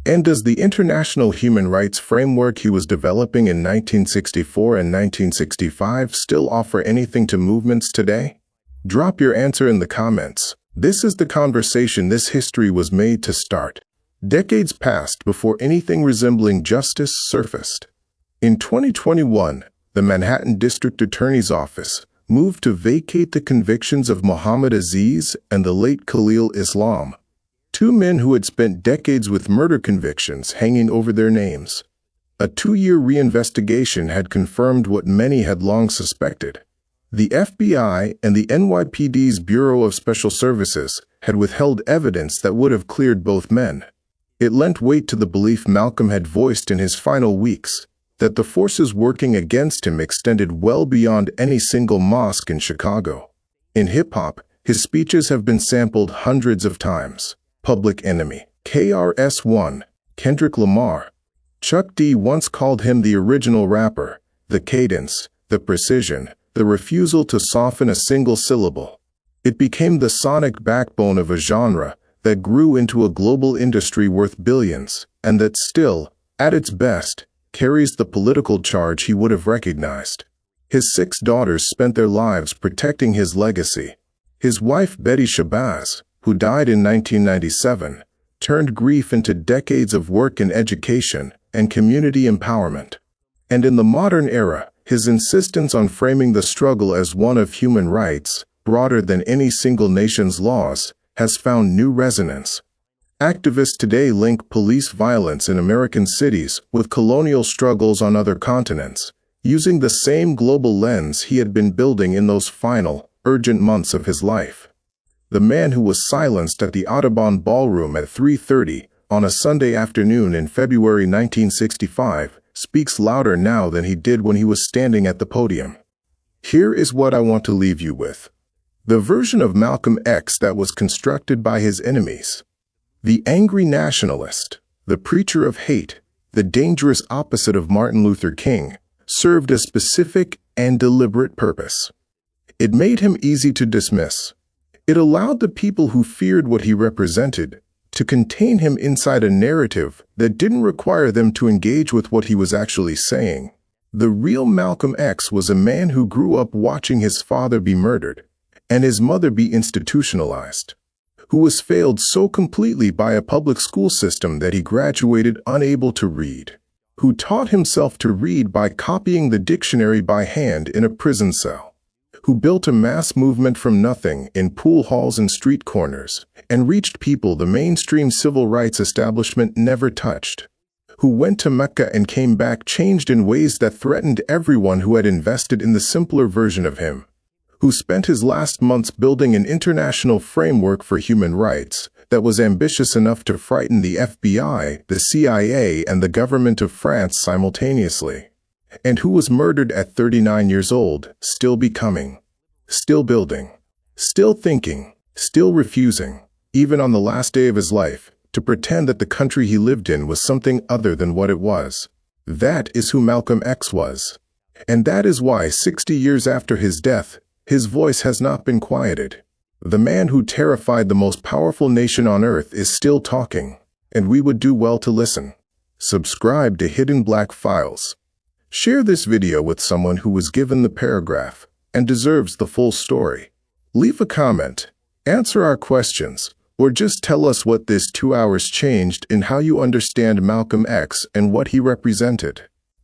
And does the international human rights framework he was developing in 1964 and 1965 still offer anything to movements today? Drop your answer in the comments. This is the conversation this history was made to start. Decades passed before anything resembling justice surfaced. In 2021, the Manhattan District Attorney's Office moved to vacate the convictions of Muhammad Aziz and the late Khalil Islam, two men who had spent decades with murder convictions hanging over their names. A 2-year reinvestigation had confirmed what many had long suspected. The FBI and the NYPD's Bureau of Special Services had withheld evidence that would have cleared both men. It lent weight to the belief Malcolm had voiced in his final weeks, that the forces working against him extended well beyond any single mosque in Chicago. In hip-hop, his speeches have been sampled hundreds of times. Public Enemy, KRS-One, Kendrick Lamar. Chuck D once called him the original rapper, the cadence, the precision, the refusal to soften a single syllable. It became the sonic backbone of a genre that grew into a global industry worth billions, and that still, at its best, carries the political charge he would have recognized. His 6 daughters spent their lives protecting his legacy. His wife Betty Shabazz, who died in 1997, turned grief into decades of work in education and community empowerment. And in the modern era, his insistence on framing the struggle as one of human rights, broader than any single nation's laws, has found new resonance. Activists today link police violence in American cities with colonial struggles on other continents, using the same global lens he had been building in those final, urgent months of his life. The man who was silenced at the Audubon Ballroom at 3:30 on a Sunday afternoon in February 1965 speaks louder now than he did when he was standing at the podium. Here is what I want to leave you with. The version of Malcolm X that was constructed by his enemies. The angry nationalist, the preacher of hate, the dangerous opposite of Martin Luther King, served a specific and deliberate purpose. It made him easy to dismiss. It allowed the people who feared what he represented to contain him inside a narrative that didn't require them to engage with what he was actually saying. The real Malcolm X was a man who grew up watching his father be murdered and his mother be institutionalized, who was failed so completely by a public school system that he graduated unable to read, who taught himself to read by copying the dictionary by hand in a prison cell, who built a mass movement from nothing in pool halls and street corners, and reached people the mainstream civil rights establishment never touched, who went to Mecca and came back changed in ways that threatened everyone who had invested in the simpler version of him, who spent his last months building an international framework for human rights that was ambitious enough to frighten the FBI, the CIA, and the government of France simultaneously, and who was murdered at 39 years old, still becoming, still building, still thinking, still refusing, even on the last day of his life, to pretend that the country he lived in was something other than what it was. That is who Malcolm X was. And that is why 60 years after his death, his voice has not been quieted. The man who terrified the most powerful nation on earth is still talking, and we would do well to listen. Subscribe to Hidden Black Files. Share this video with someone who was given the paragraph and deserves the full story. Leave a comment, answer our questions, or just tell us what this 2 hours changed in how you understand Malcolm X and what he represented.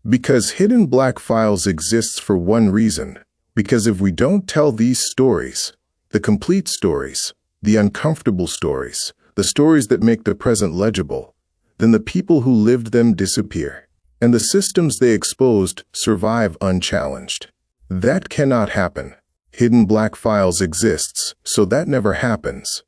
Because Hidden Black Files exists for one reason. Because if we don't tell these stories, the complete stories, the uncomfortable stories, the stories that make the present legible, then the people who lived them disappear, and the systems they exposed survive unchallenged. That cannot happen. Hidden Black Files exists, so that never happens.